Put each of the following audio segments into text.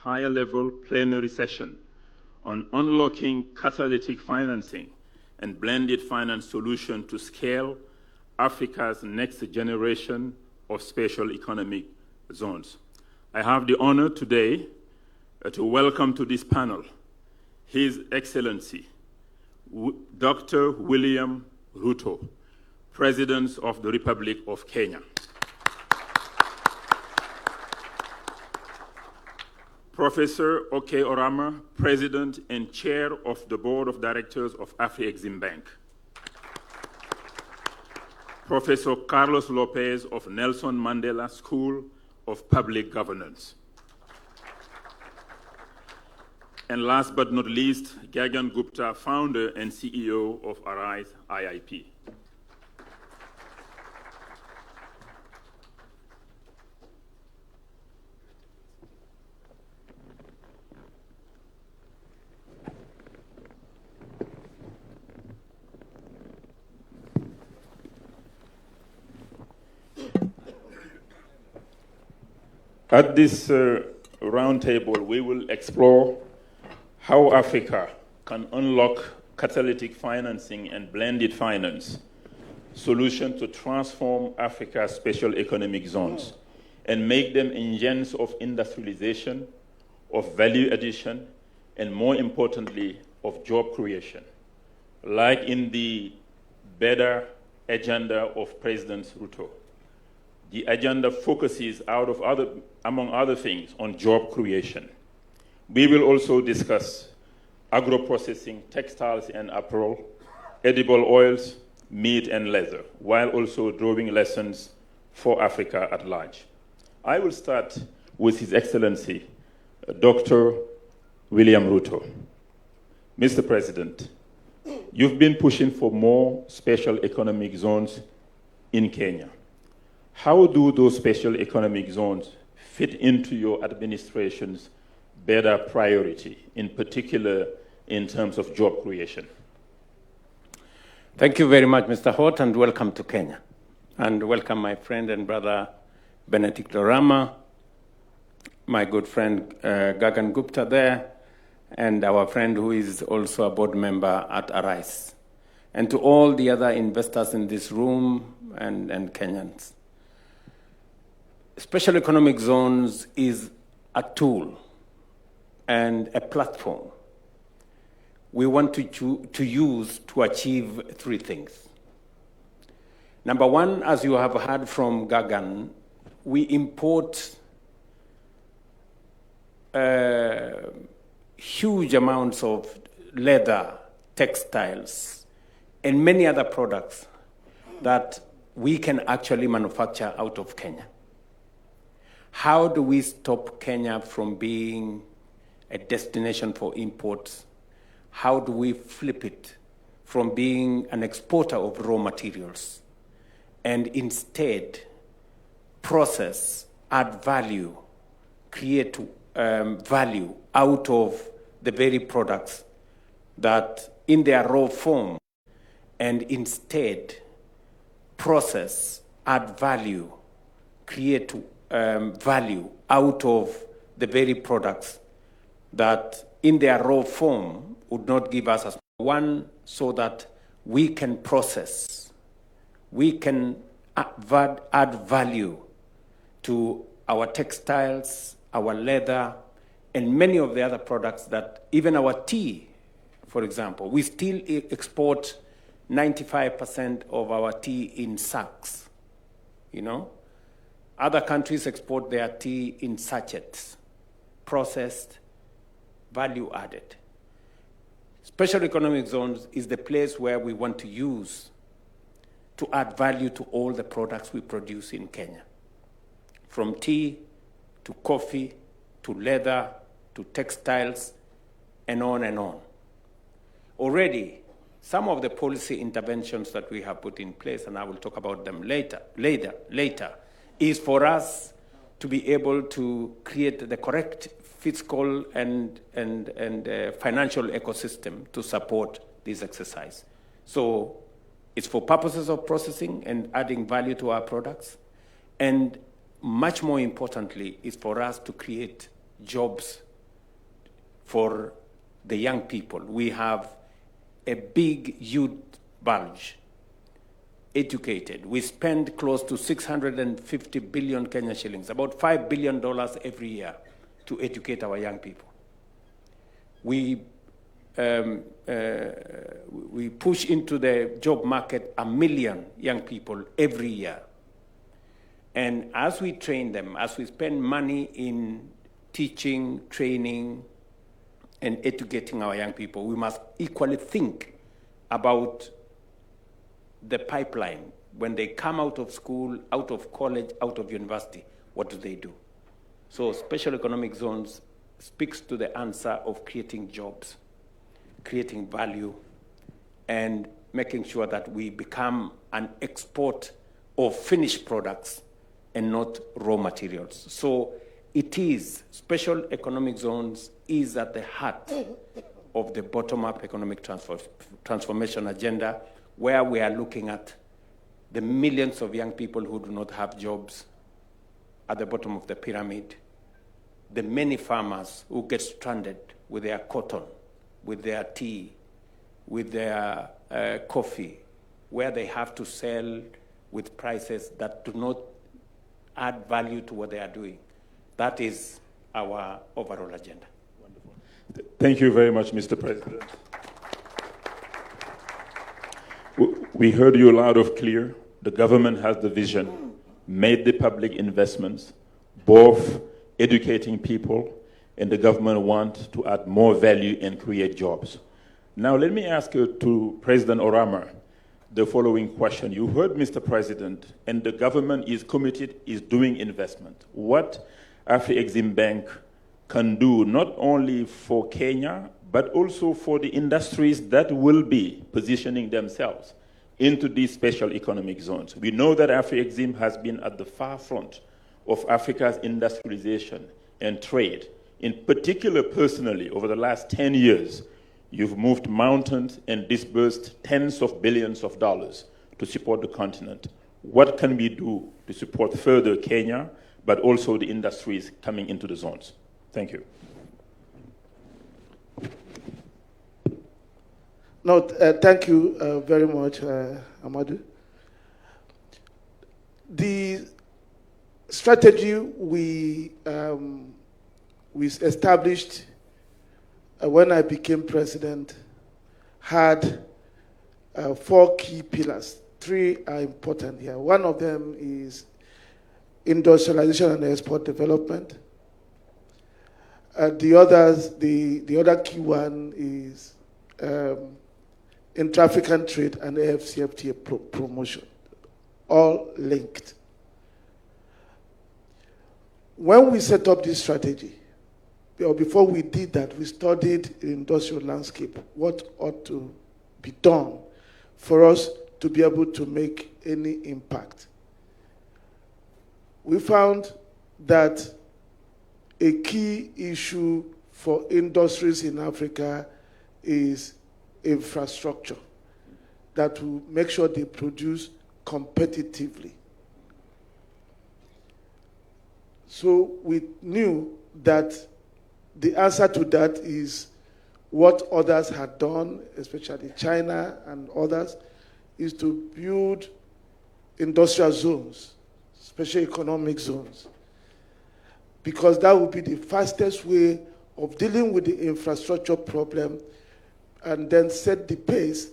higher-level plenary session on unlocking catalytic financing and blended finance solution to scale Africa's next generation of special economic zones. I have the honor today to welcome to this panel His Excellency, Dr. William Ruto, President of the Republic of Kenya. Professor Oke Orama, President and Chair of the Board of Directors of Afri-Exim Bank. Professor Carlos Lopez of Nelson Mandela School of Public Governance. And last but not least, Gagan Gupta, founder and CEO of Arise IIP. At this roundtable, we will explore how Africa can unlock catalytic financing and blended finance solutions to transform Africa's special economic zones and make them engines of industrialization, of value addition, and more importantly, of job creation, like in the better agenda of President Ruto. The agenda focuses, among other things, on job creation. We will also discuss agro-processing, textiles and apparel, edible oils, meat and leather, while also drawing lessons for Africa at large. I will start with His Excellency, Dr. William Ruto. Mr. President, you've been pushing for more special economic zones in Kenya. How do those special economic zones fit into your administration's better priority, in particular in terms of job creation? Thank you very much, Mr. Hort, and welcome to Kenya. And welcome my friend and brother Benedict Orama, my good friend Gagan Gupta there, and our friend who is also a board member at Arise, and to all the other investors in this room and Kenyans. Special economic zones is a tool and a platform we want to use to achieve three things. Number one, as you have heard from Gagan, we import huge amounts of leather, textiles, and many other products that we can actually manufacture out of Kenya. How do we stop Kenya from being a destination for imports? How do we flip it from being an exporter of raw materials and instead process, add value, create value out of the very products that in their raw form, and instead process, add value, create value out of the very products that in their raw form would not give us as one, so that we can process, we can add value to our textiles, our leather, and many of the other products that even our tea, for example, we still export 95% of our tea in sacks, you know? Other countries export their tea in sachets, processed, value added. Special economic zones is the place where we want to use to add value to all the products we produce in Kenya. From tea, to coffee, to leather, to textiles, and on and on. Already, some of the policy interventions that we have put in place, and I will talk about them later, is for us to be able to create the correct fiscal and financial ecosystem to support this exercise. So it's for purposes of processing and adding value to our products, and much more importantly, is for us to create jobs for the young people. We have a big youth bulge, educated. We spend close to 650 billion Kenya shillings, about $5 billion every year to educate our young people. We push into the job market 1 million young people every year. And as we train them, as we spend money in teaching, training, and educating our young people, we must equally think about the pipeline. When they come out of school, out of college, out of university, what do they do? So special economic zones speaks to the answer of creating jobs, creating value, and making sure that we become an export of finished products and not raw materials. So it is, special economic zones is at the heart of the bottom-up economic transformation agenda, where we are looking at the millions of young people who do not have jobs at the bottom of the pyramid, the many farmers who get stranded with their cotton, with their tea, with their coffee, where they have to sell with prices that do not add value to what they are doing. That is our overall agenda. Wonderful. Thank you very much, Mr. President. We heard you loud and clear. The government has the vision, made the public investments, both educating people, and the government wants to add more value and create jobs. Now, let me ask you to President Orama the following question. You heard, Mr. President, and the government is committed, is doing investment. What Afri-Exim Bank can do, not only for Kenya, but also for the industries that will be positioning themselves into these special economic zones. We know that Afri-Exim has been at the far front of Africa's industrialization and trade. In particular, personally, over the last 10 years, you've moved mountains and disbursed tens of billions of dollars to support the continent. What can we do to support further Kenya, but also the industries coming into the zones? Thank you. No, thank you very much, Amadou. The strategy we established when I became president had 4 key pillars. 3 are important here. One of them is industrialization and export development. The other key one is intra-African trade and AfCFTA promotion, all linked. When we set up this strategy, or before we did that, we studied the industrial landscape, what ought to be done for us to be able to make any impact. We found that a key issue for industries in Africa is infrastructure that will make sure they produce competitively. So we knew that the answer to that is what others had done, especially China and others, is to build industrial zones, special economic zones, because that would be the fastest way of dealing with the infrastructure problem and then set the pace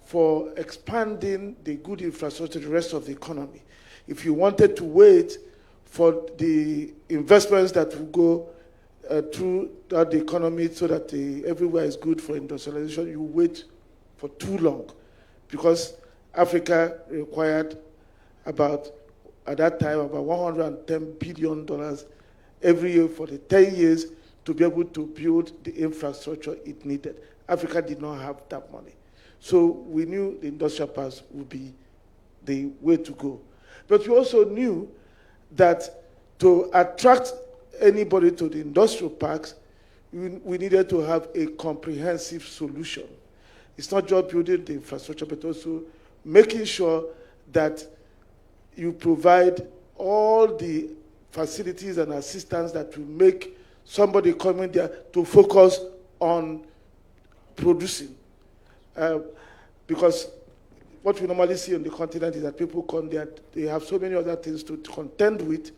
for expanding the good infrastructure to the rest of the economy. If you wanted to wait for the investments that will go through the economy so that everywhere is good for industrialization, you wait for too long, because Africa required at that time, about $110 billion every year for the 10 years to be able to build the infrastructure it needed. Africa did not have that money. So we knew the industrial parks would be the way to go. But we also knew that to attract anybody to the industrial parks, we needed to have a comprehensive solution. It's not just building the infrastructure, but also making sure that you provide all the facilities and assistance that will make somebody coming there to focus on producing. Because what we normally see on the continent is that people come there, they have so many other things to contend with,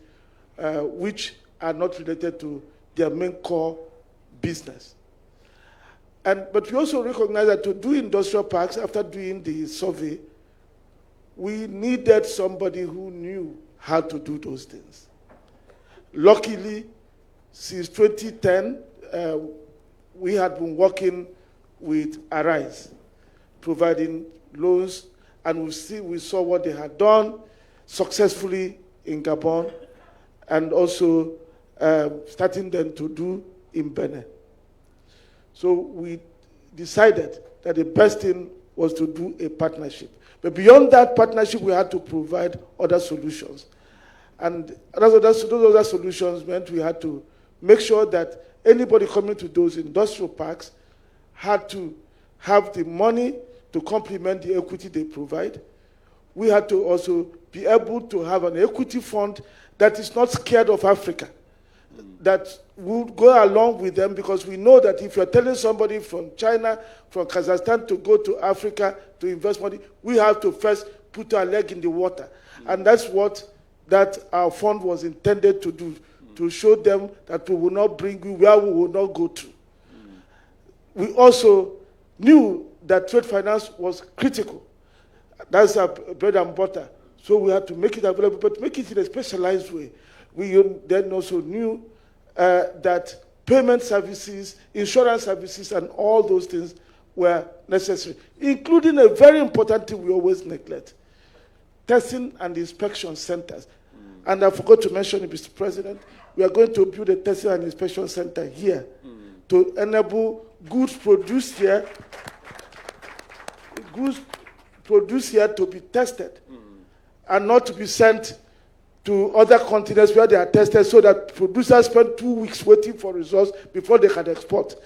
which are not related to their main core business. But we also recognize that to do industrial parks, after doing the survey, we needed somebody who knew how to do those things. Luckily, since 2010, we had been working with Arise, providing loans, and we saw what they had done successfully in Gabon, and also starting then to do in Benin. So we decided that the best thing was to do a partnership. But beyond that partnership, we had to provide other solutions. And those other solutions meant we had to make sure that anybody coming to those industrial parks had to have the money to complement the equity they provide. We had to also be able to have an equity fund that is not scared of Africa, that would go along with them, because we know that if you're telling somebody from China, from Kazakhstan to go to Africa to invest money, we have to first put our leg in the water. And that's what our fund was intended to do, to show them that we will not bring you where we will not go to. We also knew that trade finance was critical. That's our bread and butter. So we had to make it available, but make it in a specialized way. We then also knew that payment services, insurance services, and all those things were necessary, including a very important thing we always neglect, testing and inspection centers. And I forgot to mention it, Mr. President, we are going to build a testing and inspection center here to enable goods produced here to be tested and not to be sent to other continents where they are tested, so that producers spend 2 weeks waiting for results before they can export.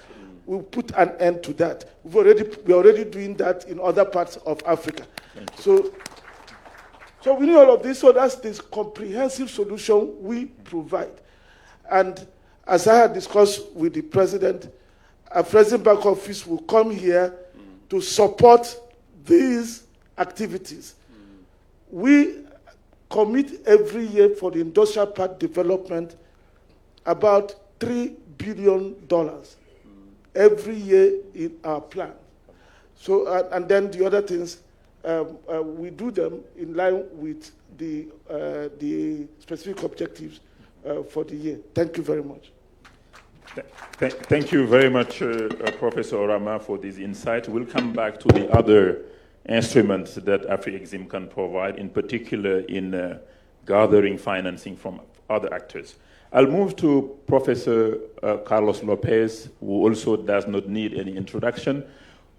We'll put an end to that. We're already doing that in other parts of Africa. So we need all of this, so that's this comprehensive solution we provide. And as I had discussed with the President, our President Back Office will come here to support these activities. We commit every year for the industrial park development about $3 billion every year in our plan. So, and then the other things, we do them in line with the specific objectives for the year. Thank you very much. Thank you very much, Professor Orama, for this insight. We'll come back to the other instruments that Afri-Exim can provide, in particular in gathering financing from other actors. I'll move to Professor Carlos Lopez, who also does not need any introduction.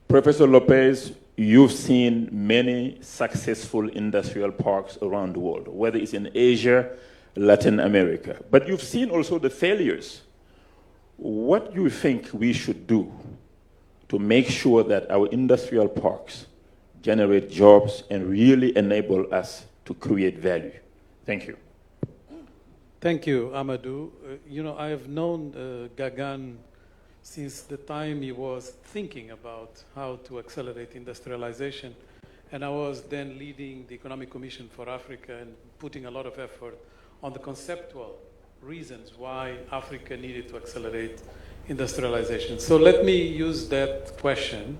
Professor Lopez, you've seen many successful industrial parks around the world, whether it's in Asia, Latin America, but you've seen also the failures. What do you think we should do to make sure that our industrial parks generate jobs and really enable us to create value? Thank you. Thank you, Amadou. I have known Gagan since the time he was thinking about how to accelerate industrialization. And I was then leading the Economic Commission for Africa and putting a lot of effort on the conceptual reasons why Africa needed to accelerate industrialization. So let me use that question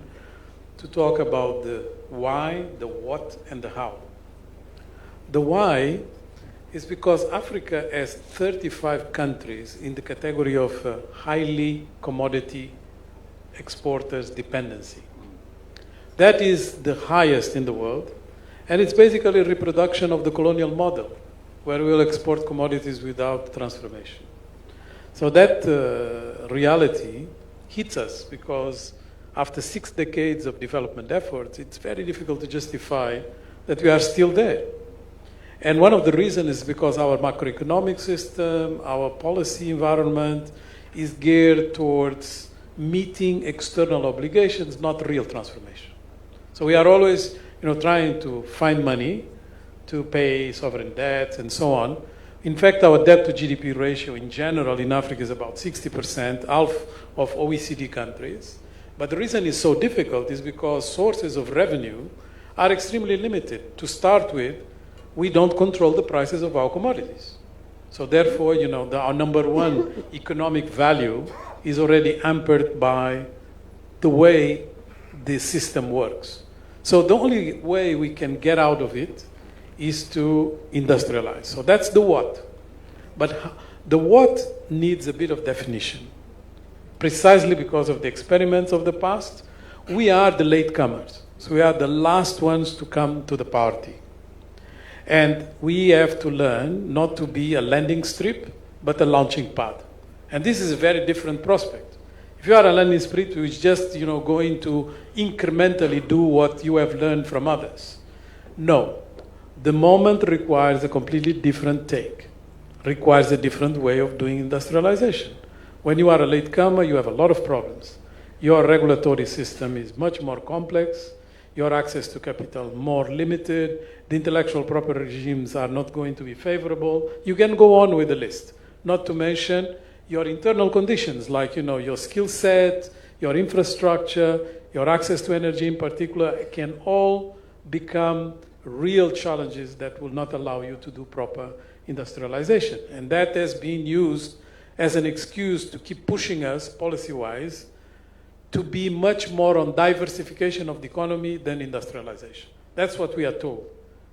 to talk about the why, the what, and the how. The why is because Africa has 35 countries in the category of highly commodity exporters dependency. That is the highest in the world, and it's basically a reproduction of the colonial model, where we will export commodities without transformation. So that reality hits us because after 6 decades of development efforts, it's very difficult to justify that we are still there. And one of the reasons is because our macroeconomic system, our policy environment is geared towards meeting external obligations, not real transformation. So we are always trying to find money to pay sovereign debt and so on, In fact, our debt to GDP ratio in general in Africa is about 60%, half of OECD countries. But the reason it's so difficult is because sources of revenue are extremely limited. To start with, we don't control the prices of our commodities. So therefore, our number one economic value is already hampered by the way the system works. So the only way we can get out of it is to industrialize. So that's the what. But the what needs a bit of definition. Precisely because of the experiments of the past, we are the latecomers. So we are the last ones to come to the party. And we have to learn not to be a landing strip, but a launching pad. And this is a very different prospect. If you are a landing strip, which is just going to incrementally do what you have learned from others. No. The moment requires a completely different take, requires a different way of doing industrialization. When you are a latecomer, you have a lot of problems. Your regulatory system is much more complex. Your access to capital more limited. The intellectual property regimes are not going to be favorable. You can go on with the list. Not to mention your internal conditions, like your skill set, your infrastructure, your access to energy in particular, can all become real challenges that will not allow you to do proper industrialization. And that has been used as an excuse to keep pushing us, policy-wise, to be much more on diversification of the economy than industrialization. That's what we are told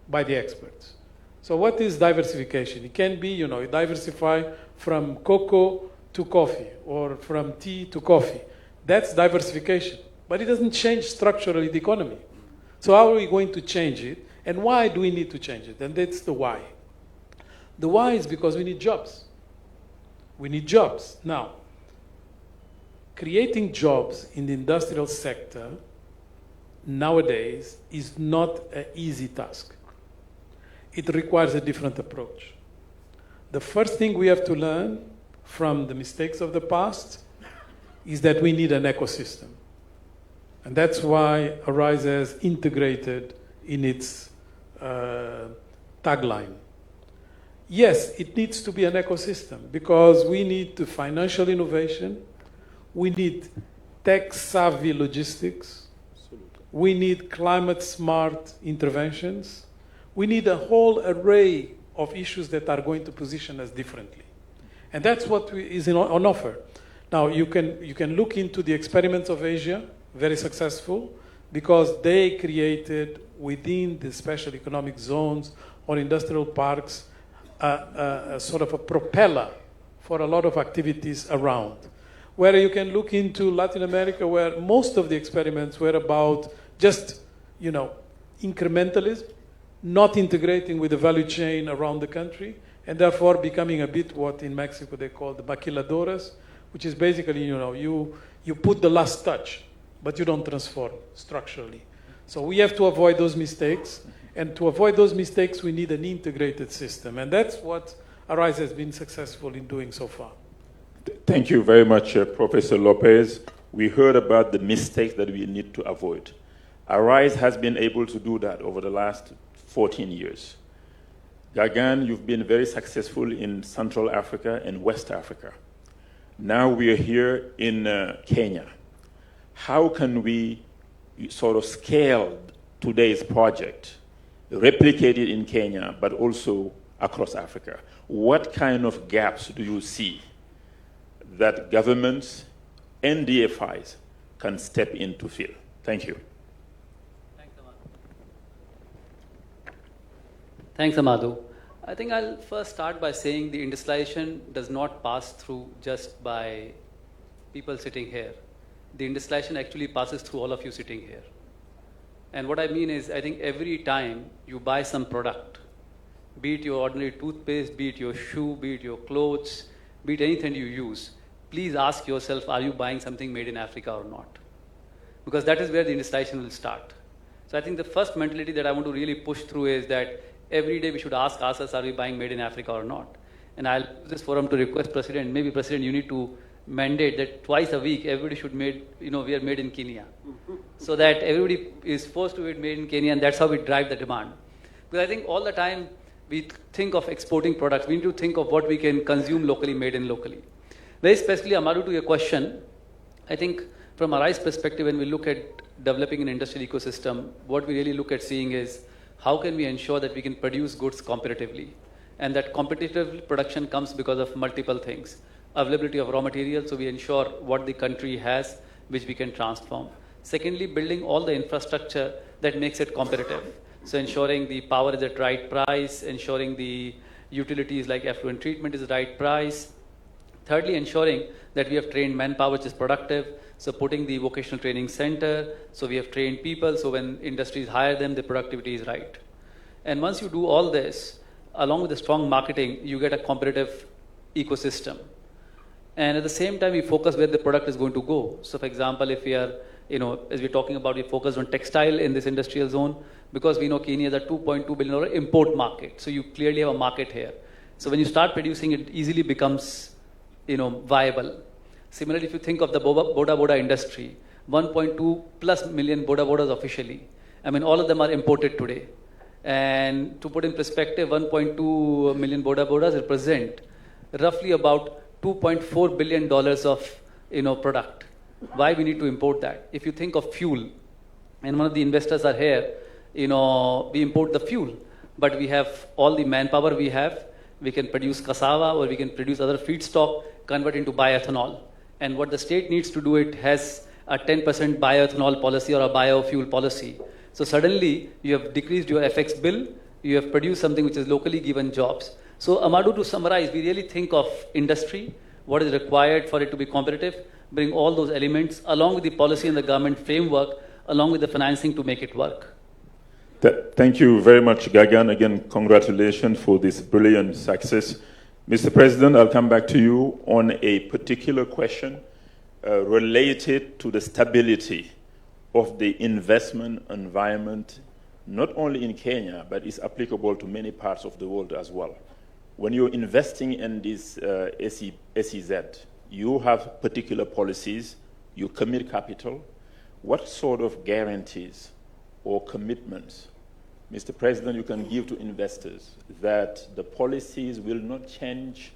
by the experts. So what is diversification? It can be, you diversify from cocoa to coffee or from tea to coffee. That's diversification. But it doesn't change structurally the economy. So how are we going to change it? And why do we need to change it? And that's the why. The why is because we need jobs. We need jobs. Now, creating jobs in the industrial sector nowadays is not an easy task. It requires a different approach. The first thing we have to learn from the mistakes of the past is that we need an ecosystem. And that's why Arise has integrated in its tagline. Yes, it needs to be an ecosystem because we need the financial innovation, we need tech-savvy logistics, we need climate-smart interventions, we need a whole array of issues that are going to position us differently. And that's what is on offer. Now, you can look into the experiments of Asia, very successful, because they created within the special economic zones or industrial parks a sort of a propeller for a lot of activities around. Where you can look into Latin America, where most of the experiments were about just, incrementalism, not integrating with the value chain around the country, and therefore becoming a bit what in Mexico they call the maquiladoras, which is basically, you put the last touch, but you don't transform structurally. So we have to avoid those mistakes. And to avoid those mistakes, we need an integrated system. And that's what Arise has been successful in doing so far. Thank you very much, Professor Lopez. We heard about the mistakes that we need to avoid. Arise has been able to do that over the last 14 years. Gagan, you've been very successful in Central Africa and West Africa. Now we are here in Kenya. How can we sort of scale today's project, replicate it in Kenya, but also across Africa? What kind of gaps do you see that governments and DFIs can step in to fill? Thank you. Thanks, Amadou. I think I'll first start by saying the industrialization does not pass through just by people sitting here. The industrialization actually passes through all of you sitting here. And what I mean is, I think every time you buy some product, be it your ordinary toothpaste, be it your shoe, be it your clothes, be it anything you use, please ask yourself, are you buying something made in Africa or not? Because that is where the industrialization will start. So I think the first mentality that I want to really push through is that every day we should ask ourselves, are we buying made in Africa or not? And I'll use this forum to request President, maybe President, you need to mandate that twice a week everybody should we are made in Kenya. So that everybody is forced to be made in Kenya, and that's how we drive the demand. Because I think all the time we think of exporting products. We need to think of what we can consume locally, made in locally. Very specifically, Amaru, to your question, I think from a rice perspective, when we look at developing an industrial ecosystem, what we really look at seeing is how can we ensure that we can produce goods competitively? And that competitive production comes because of multiple things. Availability of raw materials, so we ensure what the country has, which we can transform. Secondly, building all the infrastructure that makes it competitive. So ensuring the power is at right price, ensuring the utilities like effluent treatment is the right price. Thirdly, ensuring that we have trained manpower which is productive. So putting the vocational training center, so we have trained people, so when industries hire them, the productivity is right. And once you do all this, along with the strong marketing, you get a competitive ecosystem. And at the same time, we focus where the product is going to go. So for example, if we are, as we're talking about, we focus on textile in this industrial zone, because we know Kenya is a $2.2 billion import market. So you clearly have a market here. So when you start producing, it easily becomes, viable. Similarly, if you think of the Boda Boda industry, 1.2 plus million Boda Bodas officially. I mean, all of them are imported today. And to put in perspective, 1.2 million Boda Bodas represent roughly about $2.4 billion of, product. Why we need to import that? If you think of fuel, and one of the investors are here, we import the fuel, but we have all the manpower we have. We can produce cassava or we can produce other feedstock, convert into bioethanol. And what the state needs to do, it has a 10% bioethanol policy or a biofuel policy. So suddenly you have decreased your FX bill, you have produced something which is locally given jobs. So Amadou, to summarize, we really think of industry, what is required for it to be competitive, bring all those elements along with the policy and the government framework, along with the financing to make it work. Thank you very much, Gagan. Again, congratulations for this brilliant success. Mr. President, I'll come back to you on a particular question related to the stability of the investment environment, not only in Kenya, but it's applicable to many parts of the world as well. When you're investing in this SEZ, you have particular policies, you commit capital. What sort of guarantees or commitments, Mr. President, you can give to investors that the policies will not change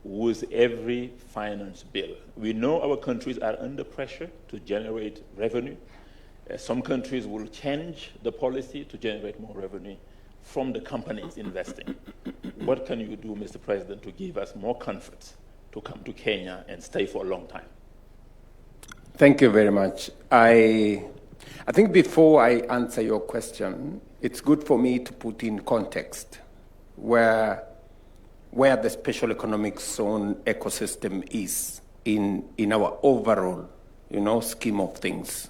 with every finance bill? We know our countries are under pressure to generate revenue. Some countries will change the policy to generate more revenue from the companies investing. What can you do, Mr. President, to give us more comfort to come to Kenya and stay for a long time? Thank you very much. I think before I answer your question, it's good for me to put in context where the special economic zone ecosystem is in our overall, scheme of things.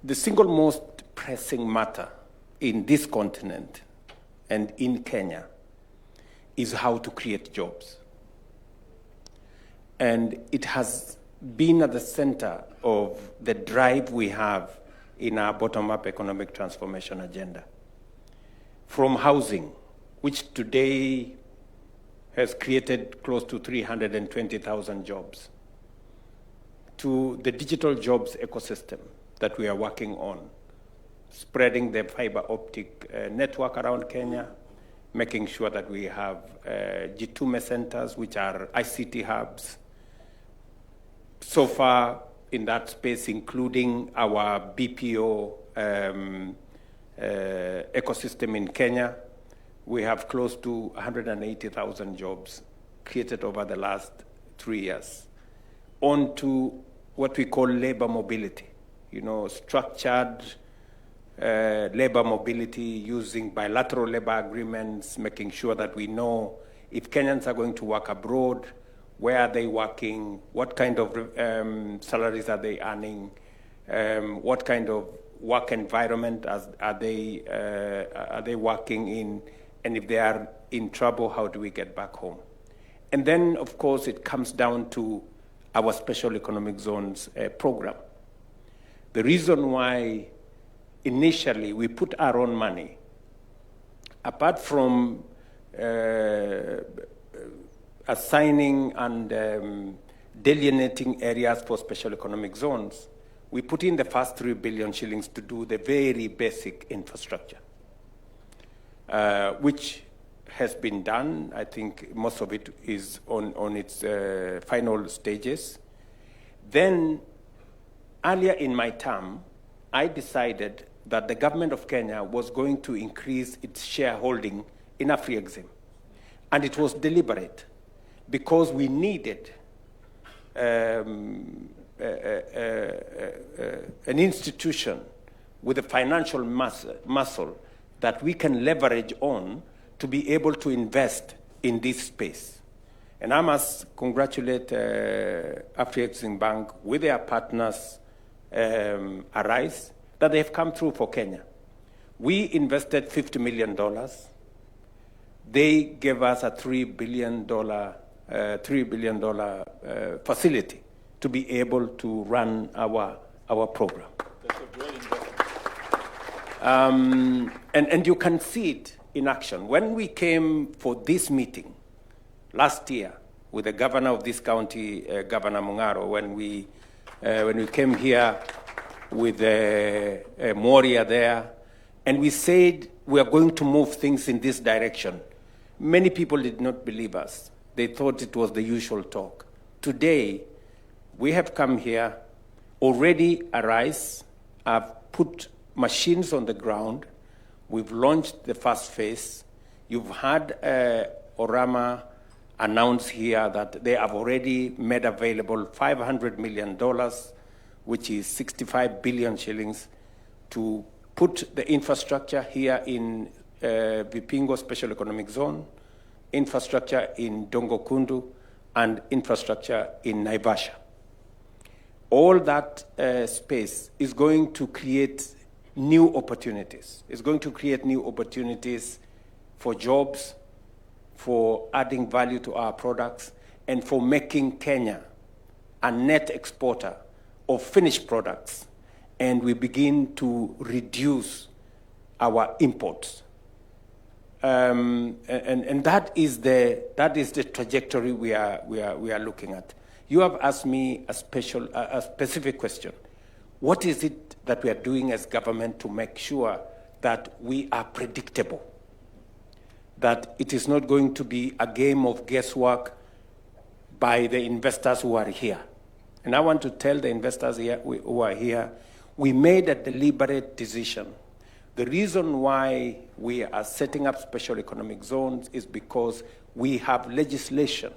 The single most pressing matter in this continent and in Kenya is how to create jobs. And it has been at the center of the drive we have in our bottom-up economic transformation agenda. From housing, which today has created close to 320,000 jobs, to the digital jobs ecosystem that we are working on, spreading the fiber optic network around Kenya, making sure that we have G2 centers, which are ICT hubs. So far in that space, including our BPO ecosystem in Kenya, we have close to 180,000 jobs created over the last 3 years. On to what we call labor mobility, structured labor mobility using bilateral labor agreements, making sure that we know if Kenyans are going to work abroad, where are they working, what kind of salaries are they earning, what kind of work environment are they working in, and if they are in trouble, how do we get back home? And then, of course, it comes down to our special economic zones program. The reason why initially we put our own money, apart from assigning and delineating areas for special economic zones, we put in the first 3 billion shillings to do the very basic infrastructure. which has been done. I think most of it is on its final stages. Then, earlier in my term, I decided that the government of Kenya was going to increase its shareholding in AfriExim. And it was deliberate because we needed an institution with a financial muscle that we can leverage on to be able to invest in this space. And I must congratulate AfriExim Bank with their partners, Arise, that they have come through for Kenya. We invested $50 million. They gave us a $3 billion facility to be able to run our program. That's a great investment. And you can see it in action. When we came for this meeting last year with the governor of this county, Governor Mungaro, when we came here with Moria there, and we said we are going to move things in this direction, many people did not believe us. They thought it was the usual talk. Today, we have come here, already Arise, have put machines on the ground. We've launched the first phase. You've had Orama announce here that they have already made available $500 million, which is 65 billion shillings, to put the infrastructure here in Vipingo Special Economic Zone, infrastructure in Dongo Kundu, and infrastructure in Naivasha. All that space is going to create new opportunities. It's going to create new opportunities for jobs, for adding value to our products, and for making Kenya a net exporter of finished products. And we begin to reduce our imports. And that is the trajectory we are looking at. You have asked me a specific question. What is it that we are doing as government to make sure that we are predictable? That it is not going to be a game of guesswork by the investors who are here. And I want to tell the investors here, who are here, we made a deliberate decision. The reason why we are setting up special economic zones is because we have legislation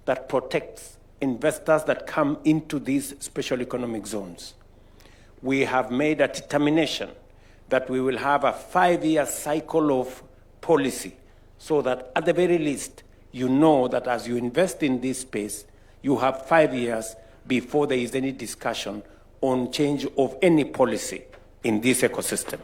that protects investors that come into these special economic zones. We have made a determination that we will have a 5-year cycle of policy so that at the very least, you know that as you invest in this space, you have 5 years before there is any discussion on change of any policy in this ecosystem.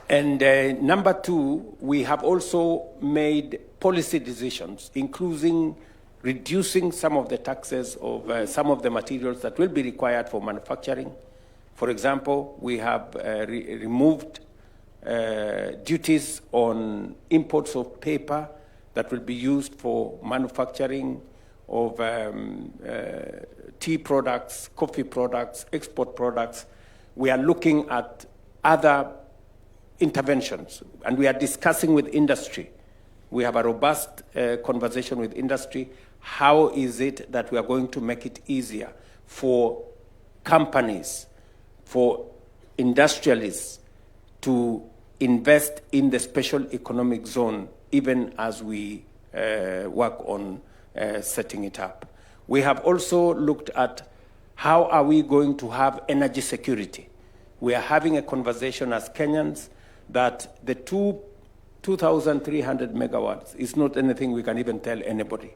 And number two, we have also made policy decisions, including reducing some of the taxes of some of the materials that will be required for manufacturing. For example, we have removed duties on imports of paper that will be used for manufacturing of tea products, coffee products, export products. We are looking at other interventions, and we are discussing with industry. We have a robust conversation with industry. How is it that we are going to make it easier for companies, for industrialists to invest in the special economic zone, even as we work on setting it up? We have also looked at how are we going to have energy security. We are having a conversation as Kenyans that the 2,300 megawatts is not anything we can even tell anybody.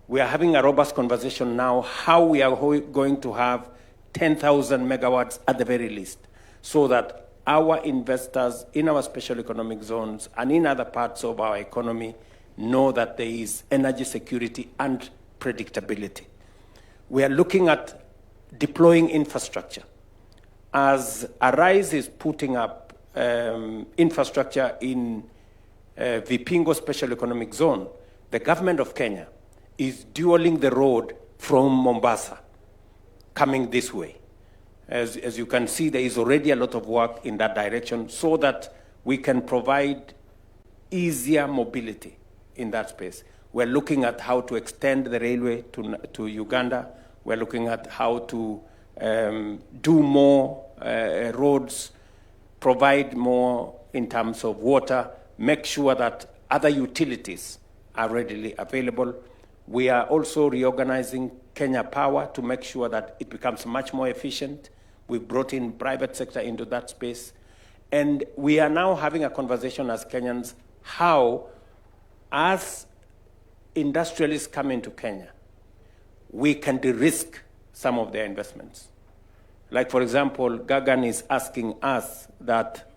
We are having a robust conversation now how we are going to have 10,000 megawatts at the very least, so that our investors in our special economic zones and in other parts of our economy know that there is energy security and predictability. We are looking at deploying infrastructure. As Arise is putting up infrastructure in Vipingo Special Economic Zone, the government of Kenya is dualing the road from Mombasa, coming this way. As you can see, there is already a lot of work in that direction so that we can provide easier mobility in that space. We're looking at how to extend the railway to Uganda. We're looking at how to do more roads, provide more in terms of water, make sure that other utilities are readily available. We are also reorganizing Kenya Power to make sure that it becomes much more efficient. We've brought in private sector into that space. And we are now having a conversation as Kenyans how, as industrialists come into Kenya, we can de-risk some of their investments. Like, for example, Gagan is asking us that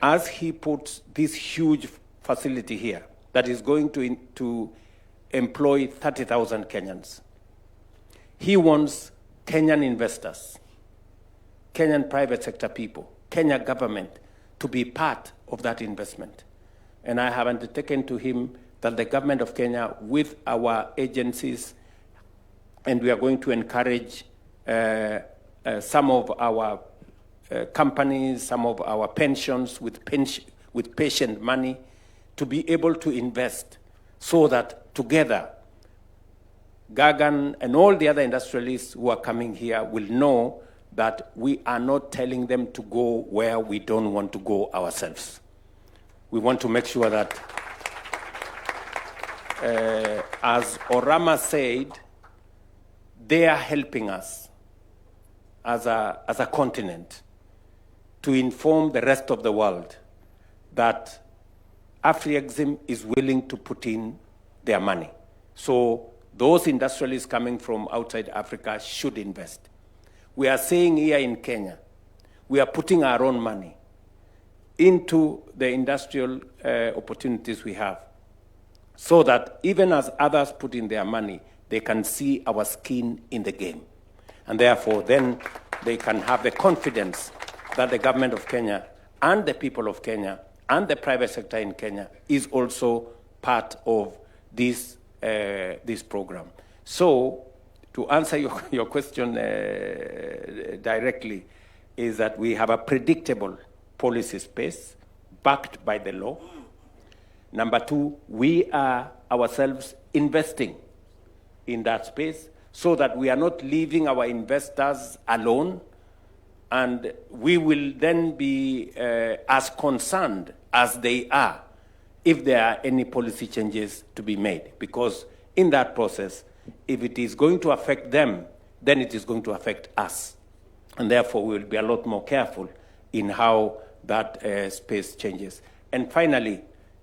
as he puts this huge facility here that is going to employ 30,000 Kenyans, he wants Kenyan investors, Kenyan private sector people, Kenya government to be part of that investment. And I have undertaken to him that the government of Kenya, with our agencies, and we are going to encourage some of our companies, some of our pensions with patient money to be able to invest so that together Gagan and all the other industrialists who are coming here will know that we are not telling them to go where we don't want to go ourselves. We want to make sure that, as Orama said, they are helping us as a continent to inform the rest of the world that AfriExim is willing to put in their money. So those industrialists coming from outside Africa should invest. We are saying here in Kenya, we are putting our own money into the industrial opportunities we have so that even as others put in their money, they can see our skin in the game. And therefore, then they can have the confidence that the government of Kenya and the people of Kenya and the private sector in Kenya is also part of this program. So, to answer your question directly, is that we have a predictable policy space backed by the law. Number two, we are ourselves investing in that space so that we are not leaving our investors alone, and we will then be as concerned as they are if there are any policy changes to be made. Because in that process, if it is going to affect them, then it is going to affect us. And therefore, we will be a lot more careful in how that space changes. And finally,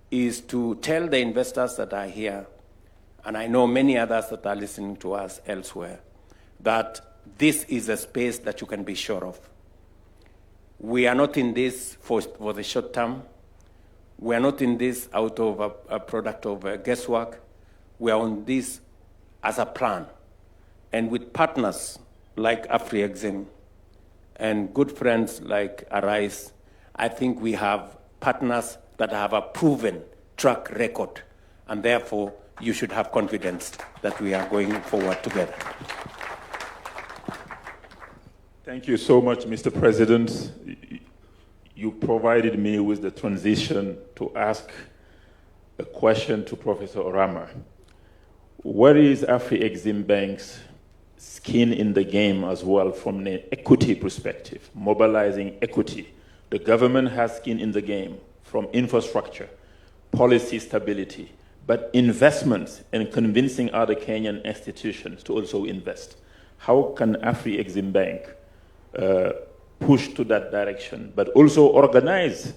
is to tell the investors that are here, and I know many others that are listening to us elsewhere, that this is a space that you can be sure of. We are not in this for the short term. We are not in this out of a product of guesswork. We are on this as a plan. And with partners like AfriExim and good friends like Arise, I think we have partners that have a proven track record. And therefore, you should have confidence that we are going forward together. Thank you so much, Mr. President. You provided me with the transition to ask a question to Professor Orama. What is AfriExim Bank's skin in the game as well from an equity perspective, mobilizing equity? The government has skin in the game from infrastructure, policy stability, but investments and convincing other Kenyan institutions to also invest. How can AfriExim Bank push to that direction, but also organize,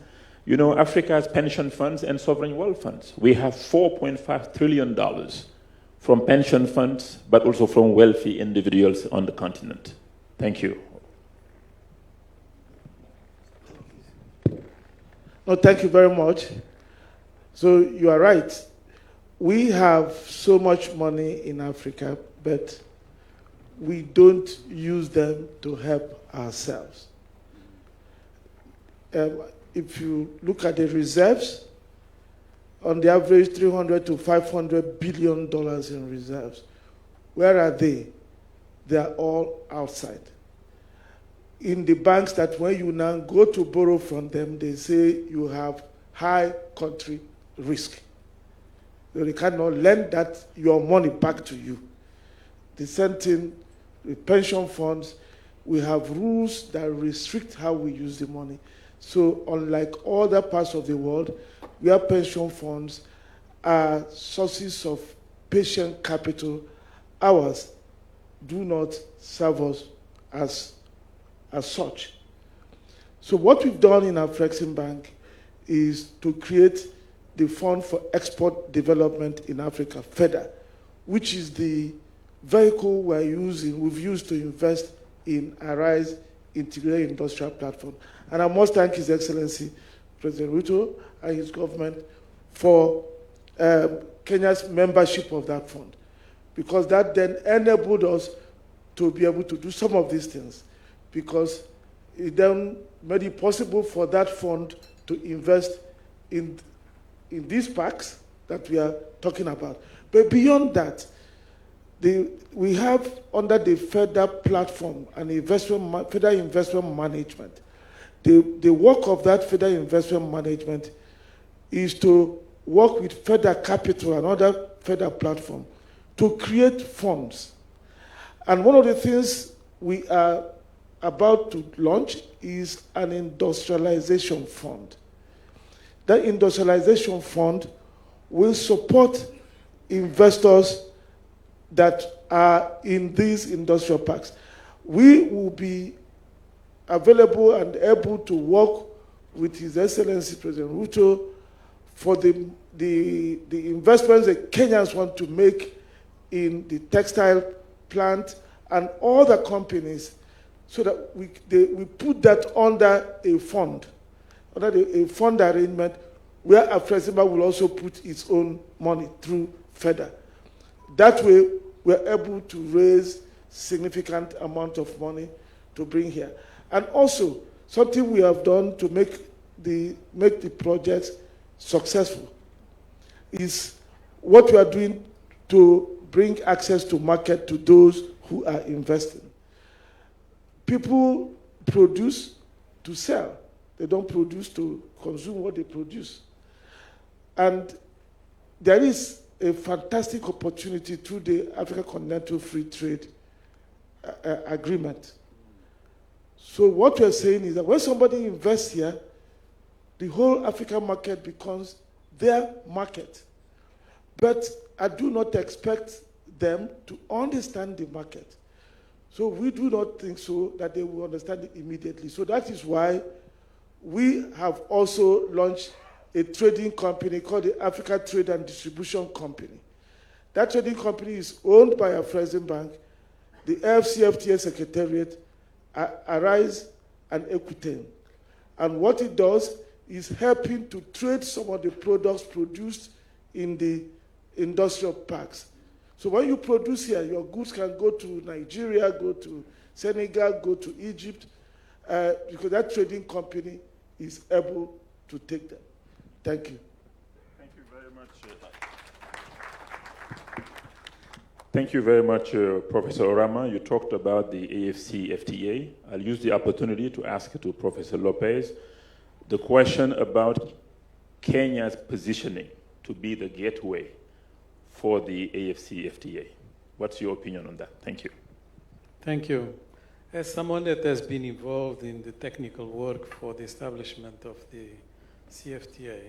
Africa's pension funds and sovereign wealth funds? We have $4.5 trillion from pension funds, but also from wealthy individuals on the continent. Thank you. No, thank you very much. So you are right. We have so much money in Africa, but we don't use them to help ourselves. If you look at the reserves, on the average, $300 to $500 billion in reserves. Where are they? They are all outside. in the banks that when you now go to borrow from them, they say you have high country risk. So they cannot lend that your money back to you. The same thing with pension funds, we have rules that restrict how we use the money. So unlike other parts of the world, where pension funds are sources of patient capital, ours do not serve us as such. So what we've done in our Flexing Bank is to create the Fund for Export Development in Africa, FEDA, which is the vehicle we've used to invest in Arise Integrated Industrial Platform. And I must thank His Excellency, President Ruto, and his government for Kenya's membership of that fund, because that then enabled us to be able to do some of these things, because it then made it possible for that fund to invest in these parks that we are talking about. But beyond that, we have under the FEDA platform and FEDA investment management. The work of that FEDA investment management is to work with FEDA Capital and other FEDA platform to create funds. And one of the things we are about to launch is an industrialization fund. That industrialization fund will support investors that are in these industrial parks. We will be available and able to work with His Excellency President Ruto for the investments that Kenyans want to make in the textile plant and other companies, so that we put that under a fund, a fund arrangement where Afreximbank will also put its own money through FEDA. That way, we're able to raise significant amount of money to bring here. And also, something we have done to make the projects successful is what we are doing to bring access to market to those who are investing. People produce to sell. They don't produce to consume what they produce. And there is a fantastic opportunity through the Africa Continental Free Trade Agreement. So what we're saying is that when somebody invests here, the whole African market becomes their market. But I do not expect them to understand the market. So we do not think so that they will understand it immediately. So that is why we have also launched a trading company called the Africa Trade and Distribution Company. That trading company is owned by Afreximbank, the AFCFTA Secretariat, Arise, and Equitane. And what it does is helping to trade some of the products produced in the industrial parks. So when you produce here, your goods can go to Nigeria, go to Senegal, go to Egypt, because that trading company is able to take them. Thank you. Thank you very much. Thank you very much, Professor Orama. You talked about the AFCFTA. I'll use the opportunity to ask to Professor Lopez the question about Kenya's positioning to be the gateway for the AFCFTA. What's your opinion on that? Thank you. Thank you. As someone that has been involved in the technical work for the establishment of the CFTA,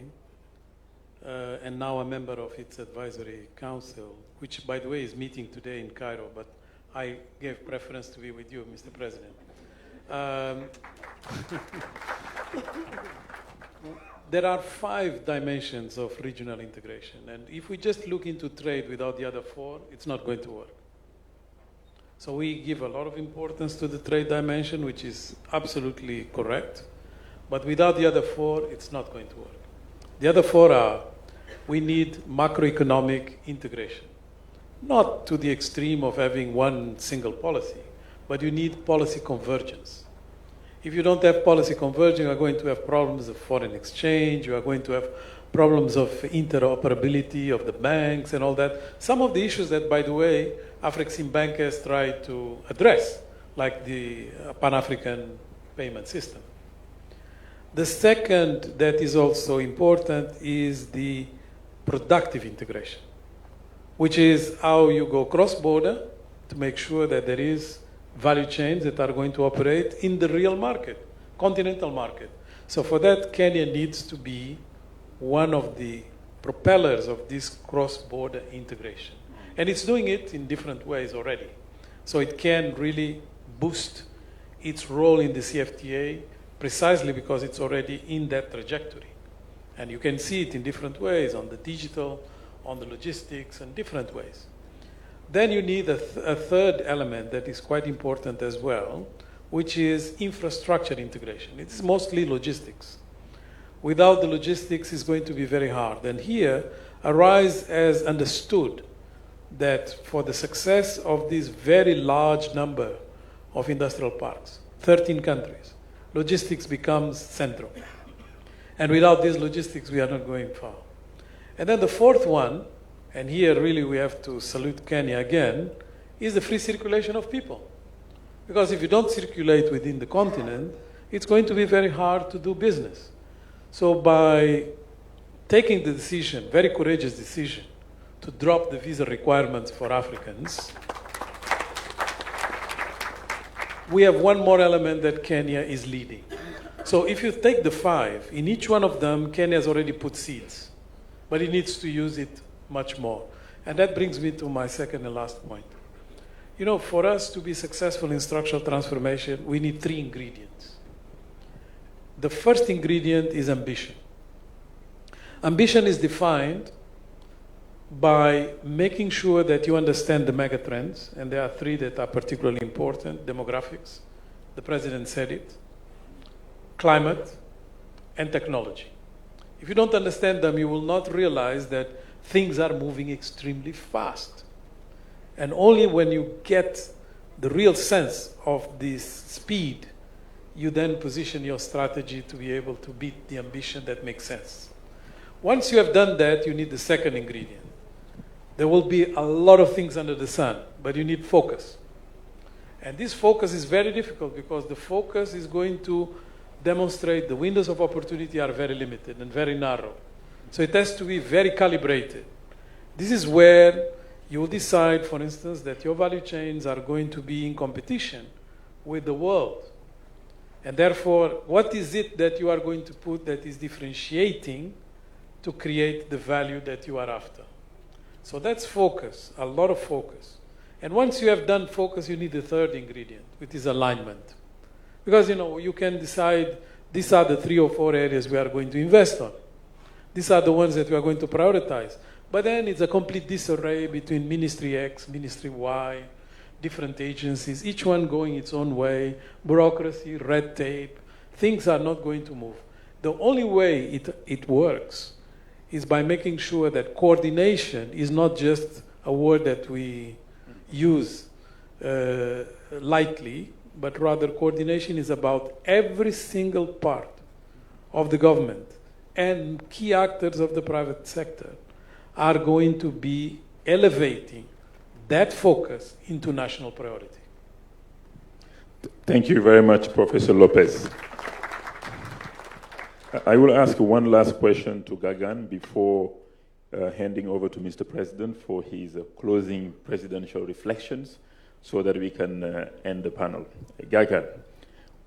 and now a member of its advisory council, which, by the way, is meeting today in Cairo, but I gave preference to be with you, Mr. President. There are 5 dimensions of regional integration, and if we just look into trade without the other 4, it's not going to work. So we give a lot of importance to the trade dimension, which is absolutely correct, but without the other 4, it's not going to work. The other 4 are, we need macroeconomic integration, not to the extreme of having one single policy, but you need policy convergence. If you don't have policy convergence, you are going to have problems of foreign exchange, you are going to have problems of interoperability of the banks and all that. Some of the issues that, by the way, Afreximbank has tried to address, like the Pan-African payment system. The second that is also important is the productive integration, which is how you go cross-border to make sure that there is value chains that are going to operate in the real market, continental market. So for that, Kenya needs to be one of the propellers of this cross-border integration. And it's doing it in different ways already. So it can really boost its role in the CFTA precisely because it's already in that trajectory. And you can see it in different ways, on the digital, on the logistics, and different ways. Then you need a third element that is quite important as well, which is infrastructure integration. It's mostly logistics. Without the logistics, it's going to be very hard. And here, Arise has understood that for the success of this very large number of industrial parks, 13 countries, logistics becomes central. And without these logistics, we are not going far. And then the fourth one, and here really we have to salute Kenya again, is the free circulation of people. Because if you don't circulate within the continent, it's going to be very hard to do business. So by taking the decision, very courageous decision, to drop the visa requirements for Africans, we have one more element that Kenya is leading. So if you take the 5, in each one of them, Kenya has already put seeds, but it needs to use it much more. And that brings me to my second and last point. You know, for us to be successful in structural transformation, we need 3 ingredients. The first ingredient is ambition. Ambition is defined by making sure that you understand the megatrends, and there are 3 that are particularly important: demographics, the president said it, climate, and technology. If you don't understand them, you will not realize that things are moving extremely fast. And only when you get the real sense of this speed, you then position your strategy to be able to beat the ambition that makes sense. Once you have done that, you need the second ingredient. There will be a lot of things under the sun, but you need focus. And this focus is very difficult because the focus is going to demonstrate the windows of opportunity are very limited and very narrow. So it has to be very calibrated. This is where you will decide, for instance, that your value chains are going to be in competition with the world. And therefore, what is it that you are going to put that is differentiating to create the value that you are after? So that's focus, a lot of focus. And once you have done focus, you need the third ingredient, which is alignment. Because, you know, you can decide these are the 3 or 4 areas we are going to invest on. These are the ones that we are going to prioritize. But then it's a complete disarray between Ministry X, Ministry Y, different agencies, each one going its own way, bureaucracy, red tape. Things are not going to move. The only way it works is by making sure that coordination is not just a word that we use lightly, but rather coordination is about every single part of the government and key actors of the private sector are going to be elevating that focus into national priority. Thank you very much, Professor Lopez. I will ask one last question to Gagan before handing over to Mr. President for his closing presidential reflections so that we can end the panel. Gagan,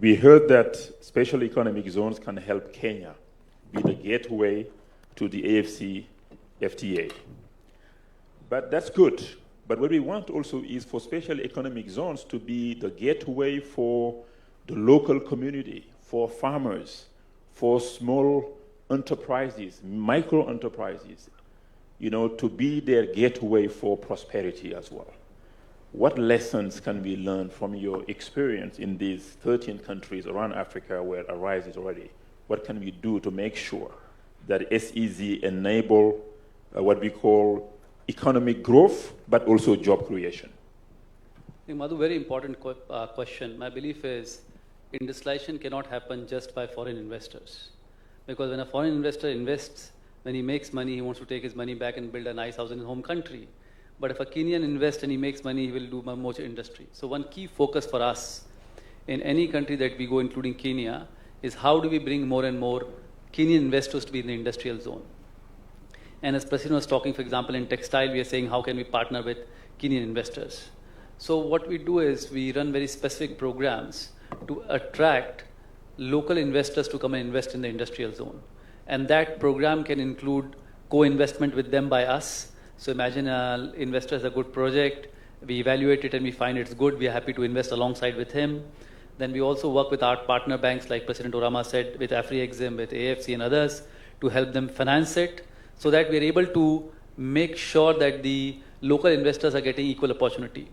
we heard that special economic zones can help Kenya be the gateway to the AFC FTA. But that's good. But what we want also is for special economic zones to be the gateway for the local community, for farmers, for small enterprises, micro enterprises, you know, to be their gateway for prosperity as well. What lessons can we learn from your experience in these 13 countries around Africa where Arise is already? What can we do to make sure that SEZ enable what we call economic growth, but also job creation? I think, Madhu, very important question. My belief is industrialization cannot happen just by foreign investors. Because when a foreign investor invests, when he makes money, he wants to take his money back and build a nice house in his home country. But if a Kenyan invests and he makes money, he will do more industry. So one key focus for us in any country that we go, including Kenya, is how do we bring more and more Kenyan investors to be in the industrial zone. And as President was talking, for example, in textile, we are saying how can we partner with Kenyan investors. So what we do is we run very specific programs to attract local investors to come and invest in the industrial zone. And that program can include co-investment with them by us. So imagine an investor has a good project, we evaluate it and we find it's good, we are happy to invest alongside with him. Then we also work with our partner banks, like President Orama said, with AfriExim, with AFC and others, to help them finance it, so that we are able to make sure that the local investors are getting equal opportunity.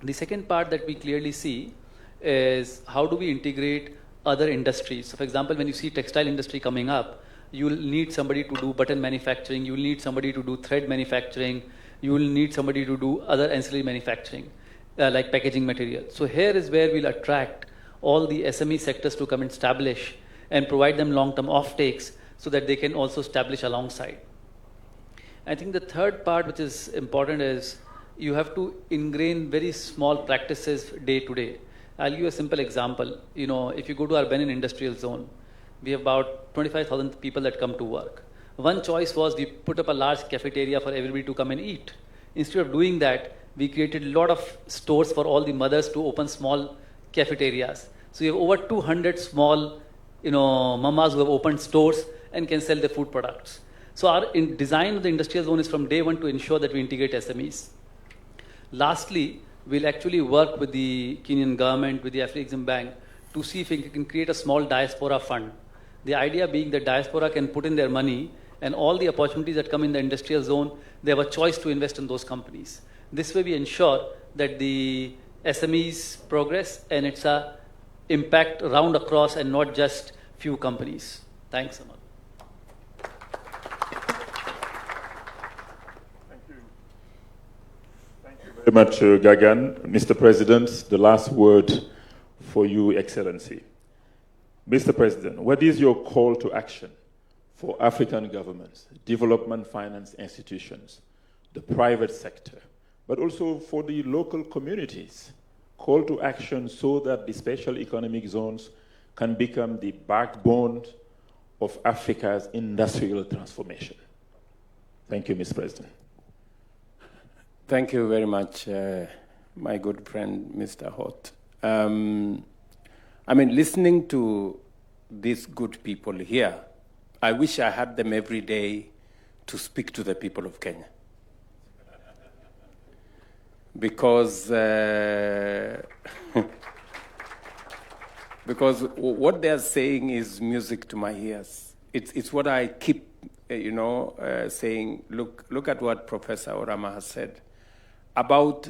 The second part that we clearly see is how do we integrate other industries. So for example, when you see textile industry coming up, you will need somebody to do button manufacturing, you will need somebody to do thread manufacturing, you will need somebody to do other ancillary manufacturing, like packaging material. So here is where we'll attract all the SME sectors to come and establish and provide them long-term offtakes so that they can also establish alongside. I think the third part which is important is you have to ingrain very small practices day to day. I'll give you a simple example. You know, if you go to our Benin industrial zone, we have about 25,000 people that come to work. One choice was we put up a large cafeteria for everybody to come and eat. Instead of doing that, we created a lot of stores for all the mothers to open small cafeterias. So we have over 200 small, mamas who have opened stores and can sell their food products. So our design of the industrial zone is from day one to ensure that we integrate SMEs. Lastly, we'll actually work with the Kenyan government, with the AfriExim Bank, to see if we can create a small diaspora fund. The idea being that diaspora can put in their money and all the opportunities that come in the industrial zone, they have a choice to invest in those companies. This way we ensure that the SMEs progress and it's a impact round across and not just few companies. Thanks, Amal. Thank you very much, Gagan. Mr. President, the last word for you, Excellency. Mr. President, what is your call to action for African governments, development finance institutions, the private sector, but also for the local communities? Call to action so that the special economic zones can become the backbone of Africa's industrial transformation. Thank you, Mr. President. Thank you very much, my good friend, Mr. Holt. Listening to these good people here, I wish I had them every day to speak to the people of Kenya. Because what they're saying is music to my ears. It's what I keep, saying. Look at what Professor Orama has said about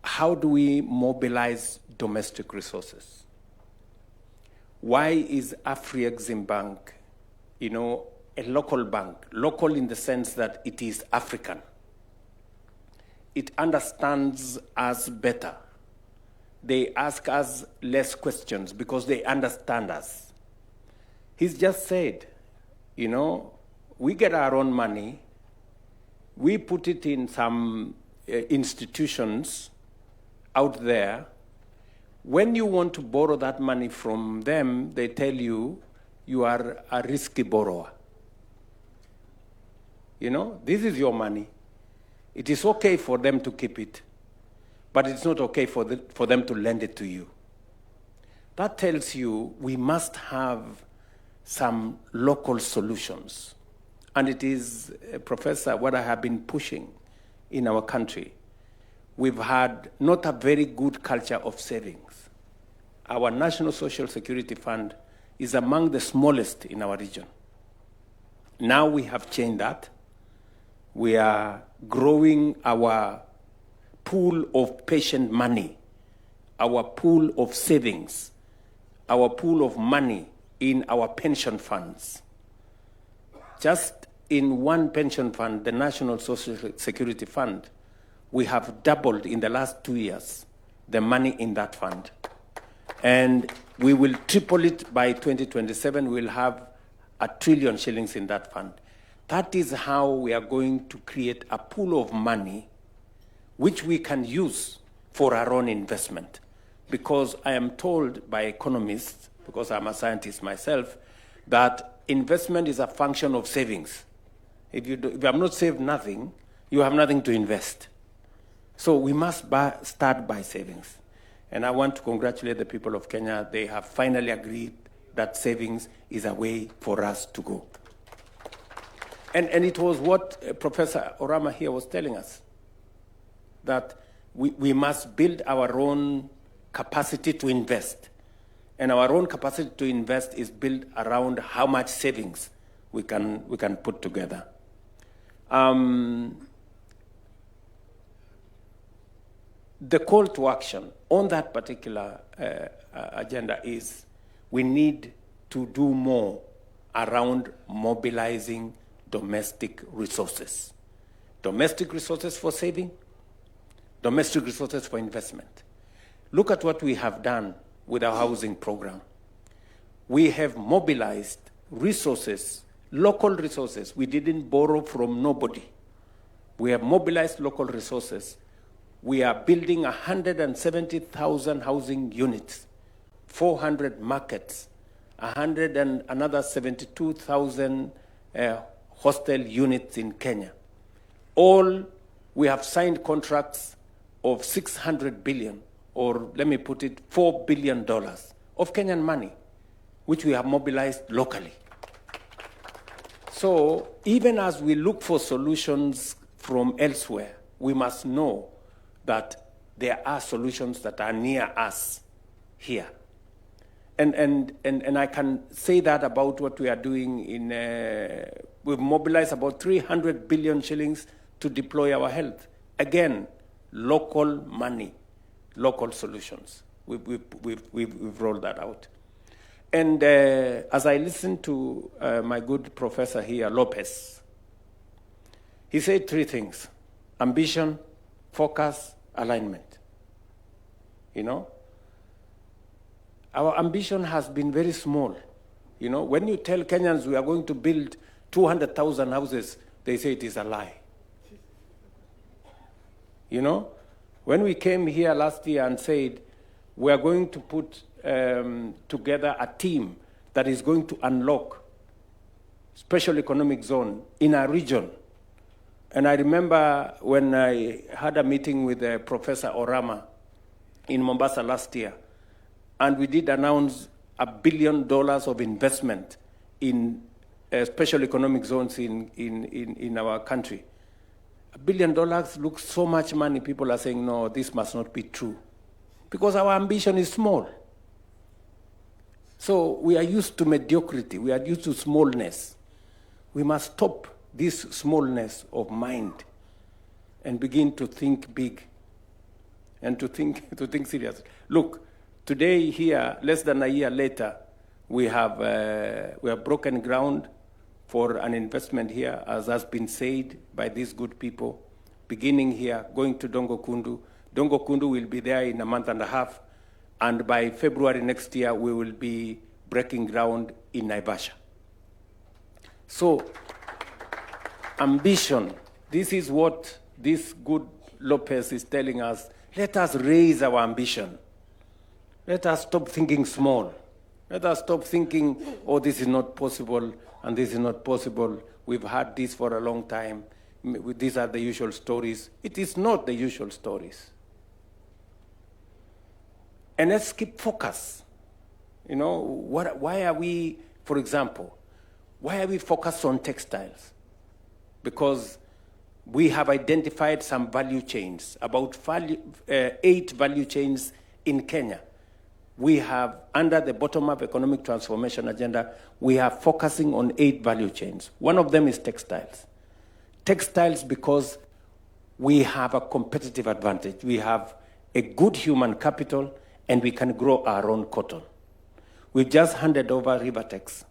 how do we mobilize domestic resources. Why is AfriExim Bank, a local bank? Local in the sense that it is African. It understands us better. They ask us less questions because they understand us. He's just said, we get our own money, we put it in some institutions out there. When you want to borrow that money from them, they tell you you are a risky borrower. This is your money. It is okay for them to keep it, but it's not okay for them to lend it to you. That tells you we must have some local solutions. And it is, Professor, what I have been pushing in our country. We've had not a very good culture of savings. Our National Social Security Fund is among the smallest in our region. Now we have changed that. We are growing our pool of patient money, our pool of savings, our pool of money in our pension funds. Just in one pension fund, the National Social Security Fund, we have doubled in the last 2 years the money in that fund. And we will triple it by 2027. We'll have 1 trillion shillings in that fund. That is how we are going to create a pool of money which we can use for our own investment. Because I am told by economists, because I'm a scientist myself, that investment is a function of savings. If you have not saved nothing, you have nothing to invest. So we must start by savings. And I want to congratulate the people of Kenya. They have finally agreed that savings is a way for us to go. And it was what Professor Orama here was telling us, that we must build our own capacity to invest. And our own capacity to invest is built around how much savings we can put together. The call to action on that particular agenda is we need to do more around mobilizing domestic resources. Domestic resources for saving, domestic resources for investment. Look at what we have done with our housing program. We have mobilized resources, local resources. We didn't borrow from nobody. We have mobilized local resources. We are building 170,000 housing units, 400 markets, another 72,000 hostel units in Kenya. All, we have signed contracts of 600 billion, or let me put it, $4 billion of Kenyan money, which we have mobilized locally. So even as we look for solutions from elsewhere, we must know that there are solutions that are near us here. And I can say that about what we are doing in, we've mobilized about 300 billion shillings to deploy our health. Again, local money, local solutions. We've rolled that out. And as I listened to my good professor here, Lopez, he said three things: ambition, focus, alignment. You know, our ambition has been very small. You know, when you tell Kenyans we are going to build 200,000 houses, they say it is a lie. You know, when we came here last year and said we are going to put together a team that is going to unlock special economic zone in our region. And I remember when I had a meeting with Professor Orama in Mombasa last year, and we did announce $1 billion of investment in special economic zones in our country. $1 billion looks so much money. People are saying, no, this must not be true, because our ambition is small. So we are used to mediocrity. We are used to smallness. We must stop this smallness of mind and begin to think big and to think seriously. Look, today here, less than a year later, we have broken ground for an investment here, as has been said by these good people, beginning here, going to Dongo Kundu. Dongo Kundu will be there in a month and a half, and by February next year, we will be breaking ground in Naivasha. So, ambition, this is what this good Lopez is telling us. Let us raise our ambition. Let us stop thinking small. Let us stop thinking, oh, this is not possible, and this is not possible. We've had this for a long time. These are the usual stories. It is not the usual stories. And let's keep focus. You know, why are we, for example, why are we focused on textiles? Because we have identified some value chains, about 8 value chains in Kenya. We have, under the bottom-up economic transformation agenda, we are focusing on 8 value chains. One of them is textiles. Textiles because we have a competitive advantage. We have a good human capital, and we can grow our own cotton. We've just handed over Rivertex.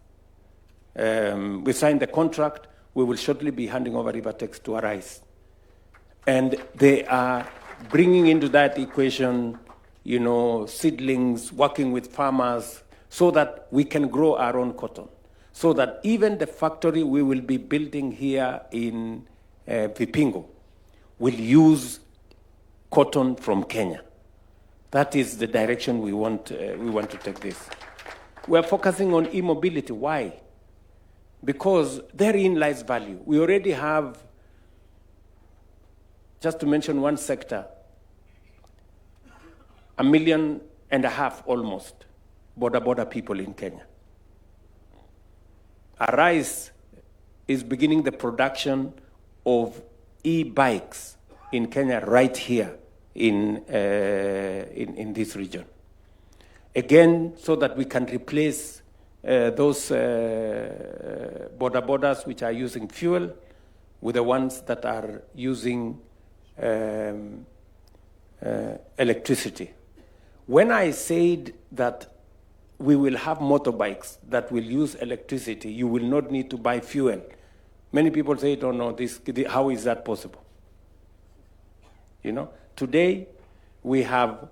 We signed the contract. We will shortly be handing over Rivertex to Arise. And they are bringing into that equation, you know, seedlings, working with farmers, so that we can grow our own cotton. So that even the factory we will be building here in Vipingo will use cotton from Kenya. That is the direction we want to take this. We are focusing on e-mobility. Why? Because therein lies value. We already have, just to mention one sector, 1.5 million almost border people in Kenya. Arise is beginning the production of e-bikes in Kenya right here in this region. Again, so that we can replace those borders which are using fuel with the ones that are using electricity. When I said that we will have motorbikes that will use electricity, you will not need to buy fuel. Many people say, "Oh no, how is that possible?" You know, today we have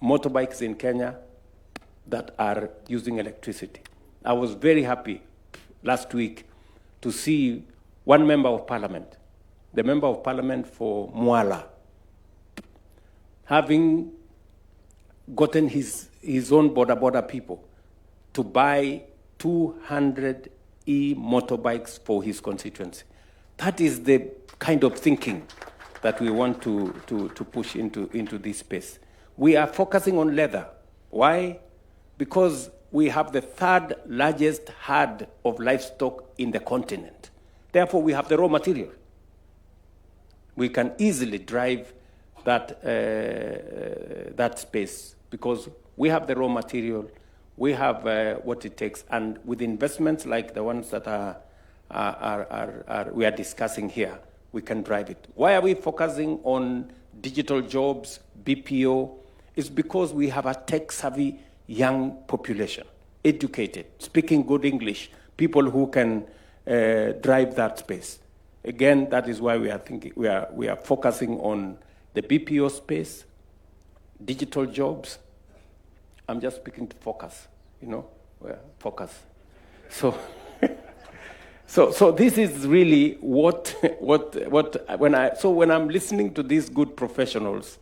motorbikes in Kenya that are using electricity. I was very happy last week to see one member of parliament, the member of parliament for Mwala, having gotten his own border people to buy 200 e-motorbikes for his constituency. That is the kind of thinking that we want to push into this space. We are focusing on leather. Why? Because we have the third largest herd of livestock in the continent. Therefore, we have the raw material. We can easily drive that space because we have the raw material, we have what it takes, and with investments like the ones that we are discussing here, we can drive it. Why are we focusing on digital jobs, BPO? It's because we have a tech-savvy young population, educated, speaking good English, people who can drive that space. Again, that is why we are focusing on the BPO space, digital jobs. I'm just speaking to focus, focus. So this is really when I'm listening to these good professionals,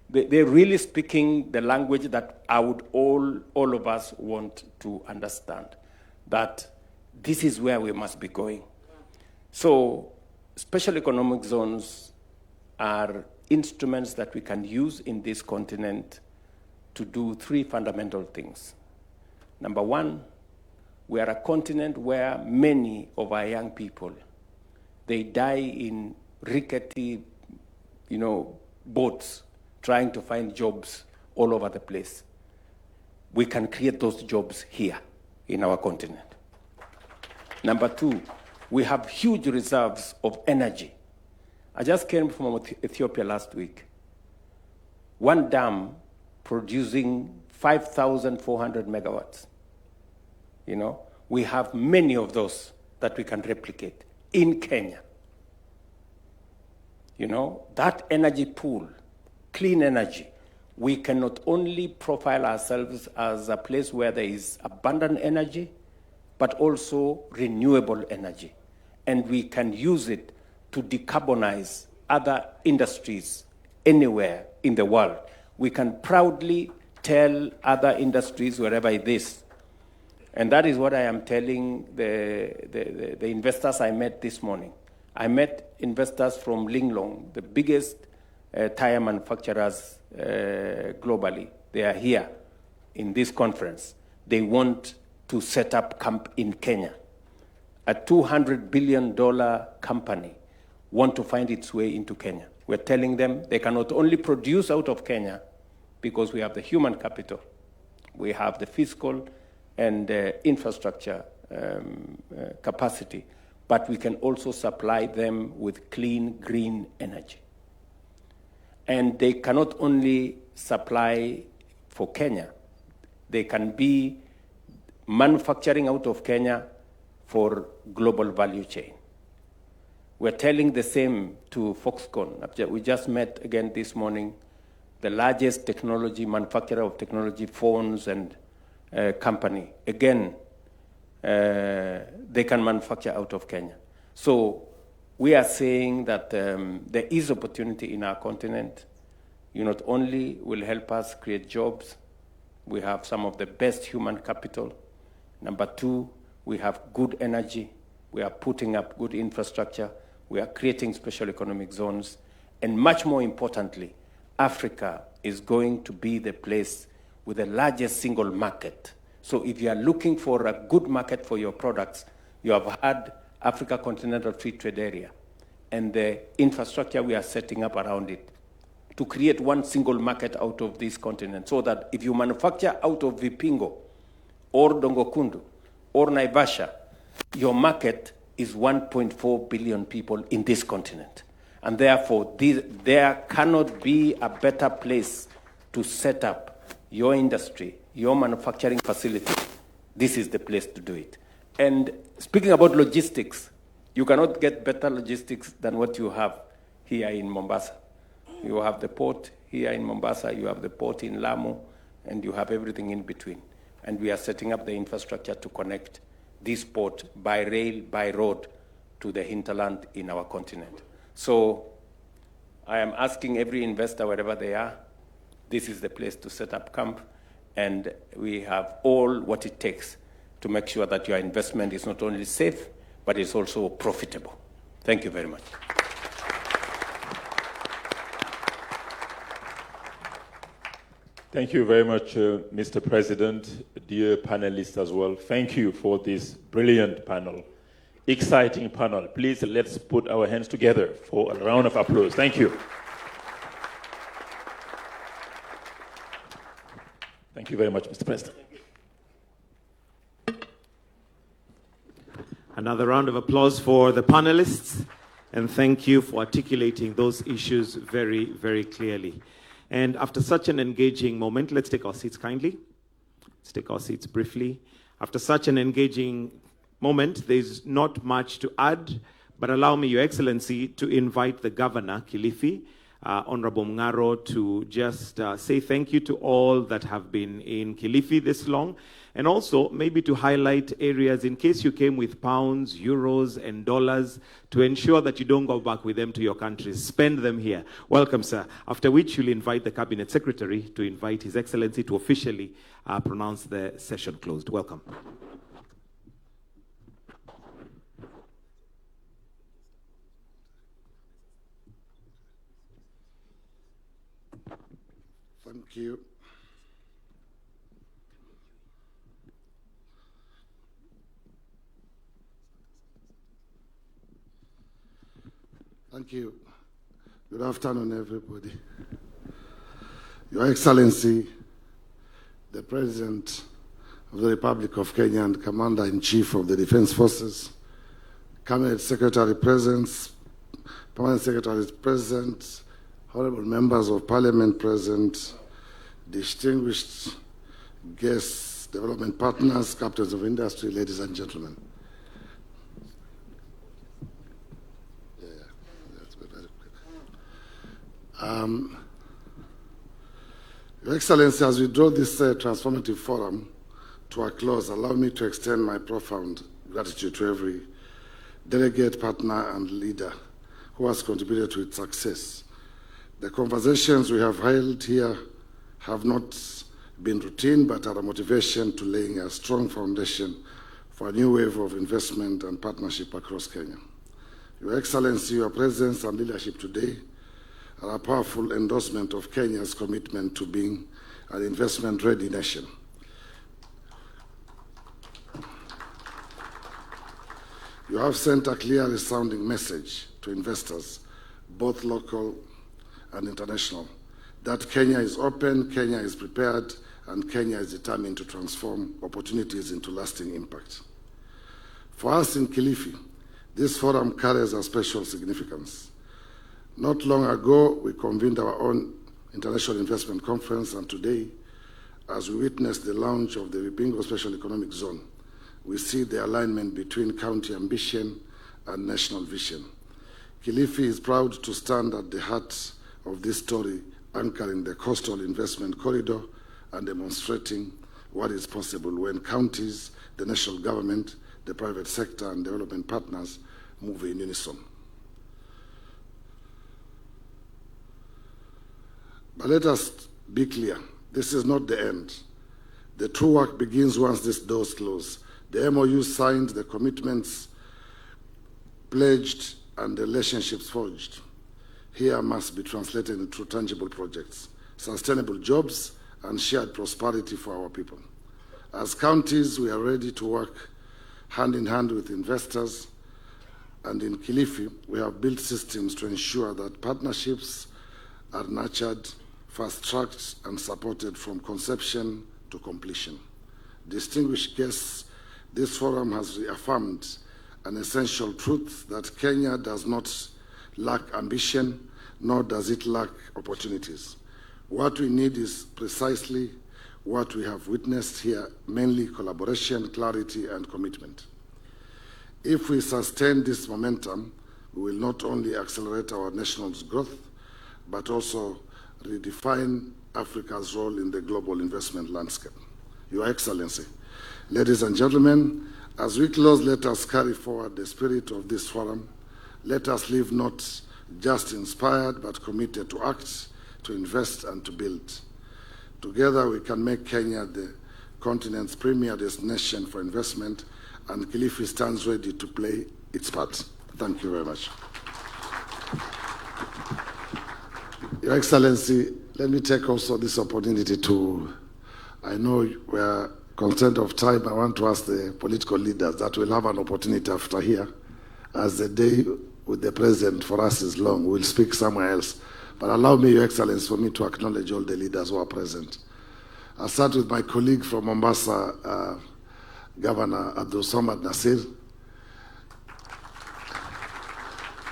they're really speaking the language that I would all of us want to understand, that this is where we must be going. So special economic zones are instruments that we can use in this continent to do three fundamental things. Number one, we are a continent where many of our young people, they die in rickety, boats, trying to find jobs all over the place. We can create those jobs here in our continent. Number two, we have huge reserves of energy. I just came from Ethiopia last week. One dam producing 5,400 megawatts. We have many of those that we can replicate in Kenya. That energy pool, clean energy, we can not only profile ourselves as a place where there is abundant energy, but also renewable energy. And we can use it to decarbonize other industries anywhere in the world. We can proudly tell other industries wherever it is. And that is what I am telling the investors I met this morning. I met investors from Linglong, the biggest tire manufacturers globally. They are here in this conference. They want to set up camp in Kenya. A $200 billion company want to find its way into Kenya. We're telling them they cannot only produce out of Kenya because we have the human capital, we have the fiscal and infrastructure capacity, but we can also supply them with clean, green energy. And they cannot only supply for Kenya, they can be manufacturing out of Kenya for global value chain. We're telling the same to Foxconn. We just met again this morning, the largest technology manufacturer of technology phones and company. Again, they can manufacture out of Kenya. So we are saying that there is opportunity in our continent You not only will help us create jobs, we have some of the best human capital. Number two, we have good energy. We are putting up good infrastructure. We are creating special economic zones. And much more importantly, Africa is going to be the place with the largest single market. So if you are looking for a good market for your products, you have had Africa Continental Free Trade Area and the infrastructure we are setting up around it to create one single market out of this continent, so that if you manufacture out of Vipingo or Dongokundu or Naivasha, your market is 1.4 billion people in this continent. And therefore, there cannot be a better place to set up your industry, your manufacturing facility. This is the place to do it. And speaking about logistics, you cannot get better logistics than what you have here in Mombasa. You have the port here in Mombasa, you have the port in Lamu, and you have everything in between. And we are setting up the infrastructure to connect this port by rail, by road, to the hinterland in our continent. So I am asking every investor, wherever they are, this is the place to set up camp, and we have all what it takes to make sure that your investment is not only safe, but it's also profitable. Thank you very much. Thank you very much, Mr. President, dear panelists as well. Thank you for this brilliant panel, exciting panel. Please, let's put our hands together for a round of applause. Thank you. Thank you very much, Mr. President. Another round of applause for the panelists, and thank you for articulating those issues very, very clearly. And after such an engaging moment, let's take our seats kindly. Let's take our seats briefly. After such an engaging moment, there's not much to add, but allow me, Your Excellency, to invite the Governor, Kilifi, Honorable Mngaro, to just say thank you to all that have been in Kilifi this long, and also maybe to highlight areas in case you came with pounds, euros, and dollars, to ensure that you don't go back with them to your countries. Spend them here. Welcome, sir. After which you'll invite the Cabinet Secretary to invite His Excellency to officially pronounce the session closed. Welcome. Thank you. Thank you. Good afternoon, everybody. Your Excellency, the President of the Republic of Kenya and Commander-in-Chief of the Defense Forces, Cabinet Secretary present, Permanent Secretary present, honorable members of Parliament present, distinguished guests, development partners, captains of industry, ladies and gentlemen. Your Excellency, as we draw this transformative forum to a close, allow me to extend my profound gratitude to every delegate, partner, and leader who has contributed to its success. The conversations we have held here have not been routine, but are a motivation to laying a strong foundation for a new wave of investment and partnership across Kenya. Your Excellency, your presence and leadership today are a powerful endorsement of Kenya's commitment to being an investment-ready nation. You have sent a clear, resounding message to investors, both local and international, that Kenya is open, Kenya is prepared, and Kenya is determined to transform opportunities into lasting impact. For us in Kilifi, this forum carries a special significance. Not long ago, we convened our own International Investment Conference, and today, as we witness the launch of the Vipingo Special Economic Zone, we see the alignment between county ambition and national vision. Kilifi is proud to stand at the heart of this story, anchoring the coastal investment corridor and demonstrating what is possible when counties, the national government, the private sector, and development partners move in unison. But let us be clear, this is not the end. The true work begins once these doors close. The MOU signed, the commitments pledged, and the relationships forged here must be translated into tangible projects, sustainable jobs, and shared prosperity for our people. As counties, we are ready to work hand in hand with investors, and in Kilifi, we have built systems to ensure that partnerships are nurtured, fast-tracked, and supported from conception to completion. Distinguished guests, this forum has reaffirmed an essential truth that Kenya does not lack ambition, nor does it lack opportunities. What we need is precisely what we have witnessed here, mainly collaboration, clarity, and commitment. If we sustain this momentum, we will not only accelerate our nation's growth, but also redefine Africa's role in the global investment landscape. Your Excellency, ladies and gentlemen, as we close, let us carry forward the spirit of this forum. Let us live not just inspired, but committed to act, to invest, and to build. Together, we can make Kenya the continent's premier destination for investment, and Kilifi stands ready to play its part. Thank you very much. Your Excellency, let me take also this opportunity to, I know we are concerned of time, I want to ask the political leaders that will have an opportunity after here, as the day with the President for us is long, we'll speak somewhere else. But allow me, Your Excellency, for me to acknowledge all the leaders who are present. I'll start with my colleague from Mombasa, Governor Abdul Samad Nasir.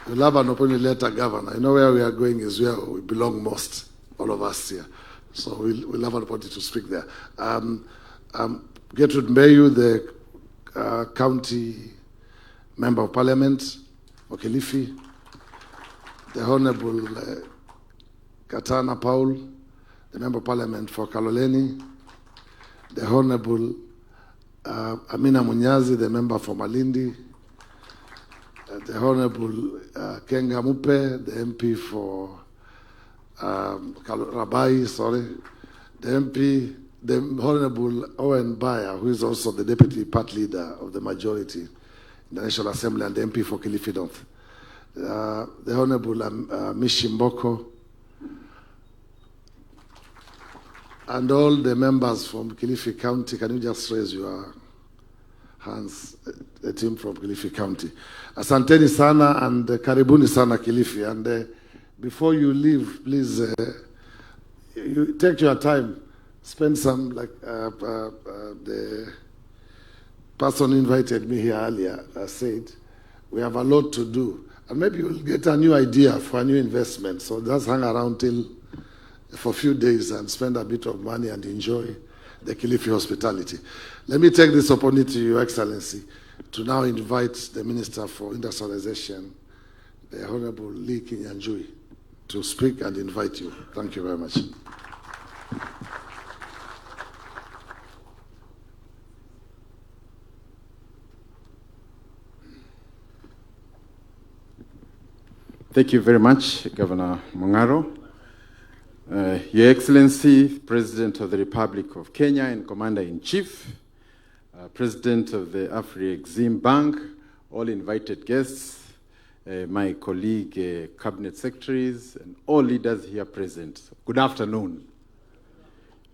We'll have an opportunity later, Governor. You know where we are going is where we belong most, all of us here. So we'll have an opportunity to speak there. Gertrude Mbeyu, the County Member of Parliament for Kilifi. The Honorable Katana Paul, the Member of Parliament for Kaloleni. The Honorable Amina Munyazi, the Member for Malindi. The Honorable Kenga Mupe, the MP for Rabai, the MP, the Honorable Owen Baya, who is also the Deputy Part Leader of the majority in the National Assembly, and the MP for Kilifi North. The Honorable Mishi Mboko, and all the members from Kilifi County. Can you just raise your hands, the team from Kilifi County. Asanteni sana and karibuni sana Kilifi. And before you leave, please, you take your time, spend some, like the person who invited me here earlier said, we have a lot to do. And maybe you'll get a new idea for a new investment. So just hang around for a few days and spend a bit of money and enjoy the Kilifi hospitality. Let me take this opportunity, Your Excellency, to now invite the Minister for Industrialization, the Honorable Lee Kinyanjui, to speak and invite you. Thank you very much. Thank you very much, Governor Mungaro. Your Excellency, President of the Republic of Kenya and Commander-in-Chief, President of the Afri-Exim Bank, all invited guests, my colleague, Cabinet Secretaries, and all leaders here present. Good afternoon.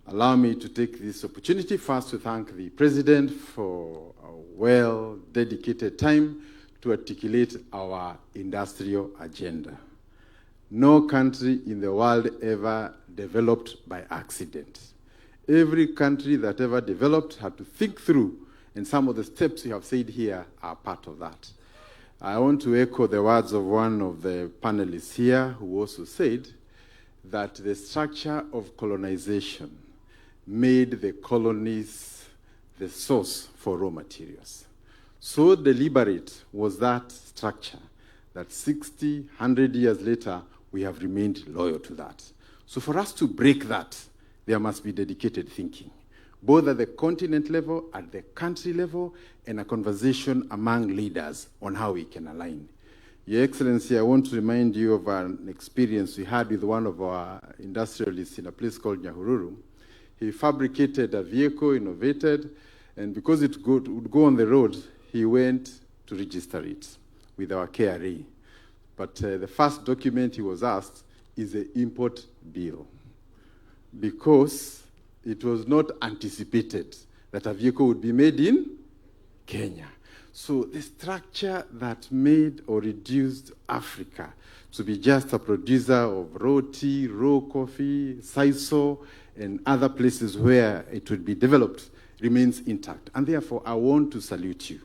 Allow me to take this opportunity first to thank the President for a well-dedicated time to articulate our industrial agenda. No country in the world ever developed by accident. Every country that ever developed had to think through, and some of the steps you have said here are part of that. I want to echo the words of one of the panelists here who also said that the structure of colonization made the colonies the source for raw materials. So deliberate was that structure that 60, 100 years later, we have remained loyal to that. So for us to break that, there must be dedicated thinking, both at the continent level, at the country level, and a conversation among leaders on how we can align. Your Excellency, I want to remind you of an experience we had with one of our industrialists in a place called Nyahururu. He fabricated a vehicle, innovated, and because it would go on the road, he went to register it with our KRA. But the first document he was asked is the import bill, because it was not anticipated that a vehicle would be made in Kenya. So the structure that made or reduced Africa to be just a producer of raw tea, raw coffee, sisal, and other places where it would be developed remains intact. And therefore, I want to salute you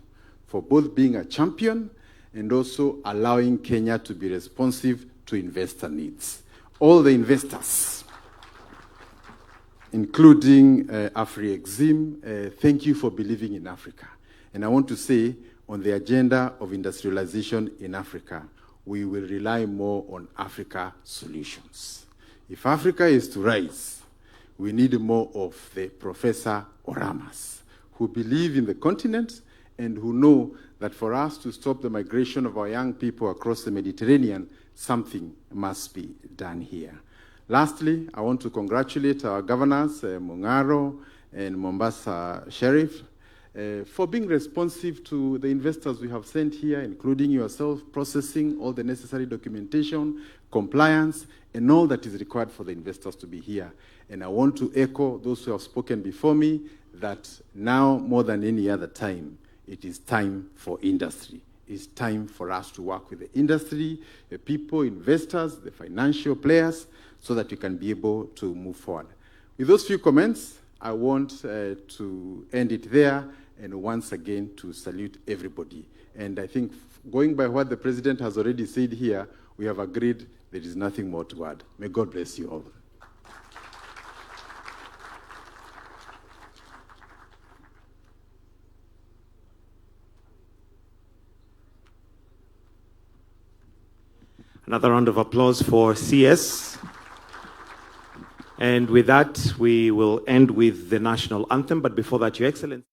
for both being a champion and also allowing Kenya to be responsive to investor needs. All the investors, including AfriExim, thank you for believing in Africa. And I want to say, on the agenda of industrialization in Africa, we will rely more on Africa solutions. If Africa is to rise, we need more of the Professor Oramas, who believe in the continent and who know that for us to stop the migration of our young people across the Mediterranean, something must be done here. Lastly, I want to congratulate our governors, Mungaro and Mombasa Sheriff, for being responsive to the investors we have sent here, including yourself, processing all the necessary documentation, compliance, and all that is required for the investors to be here. And I want to echo those who have spoken before me that now, more than any other time, it is time for industry. It's time for us to work with the industry, the people, investors, the financial players, so that we can be able to move forward. With those few comments, I want to end it there, and once again to salute everybody. And I think, going by what the President has already said here, we have agreed there is nothing more to add. May God bless you all. Another round of applause for CS. And with that, we will end with the national anthem. But before that, Your Excellency.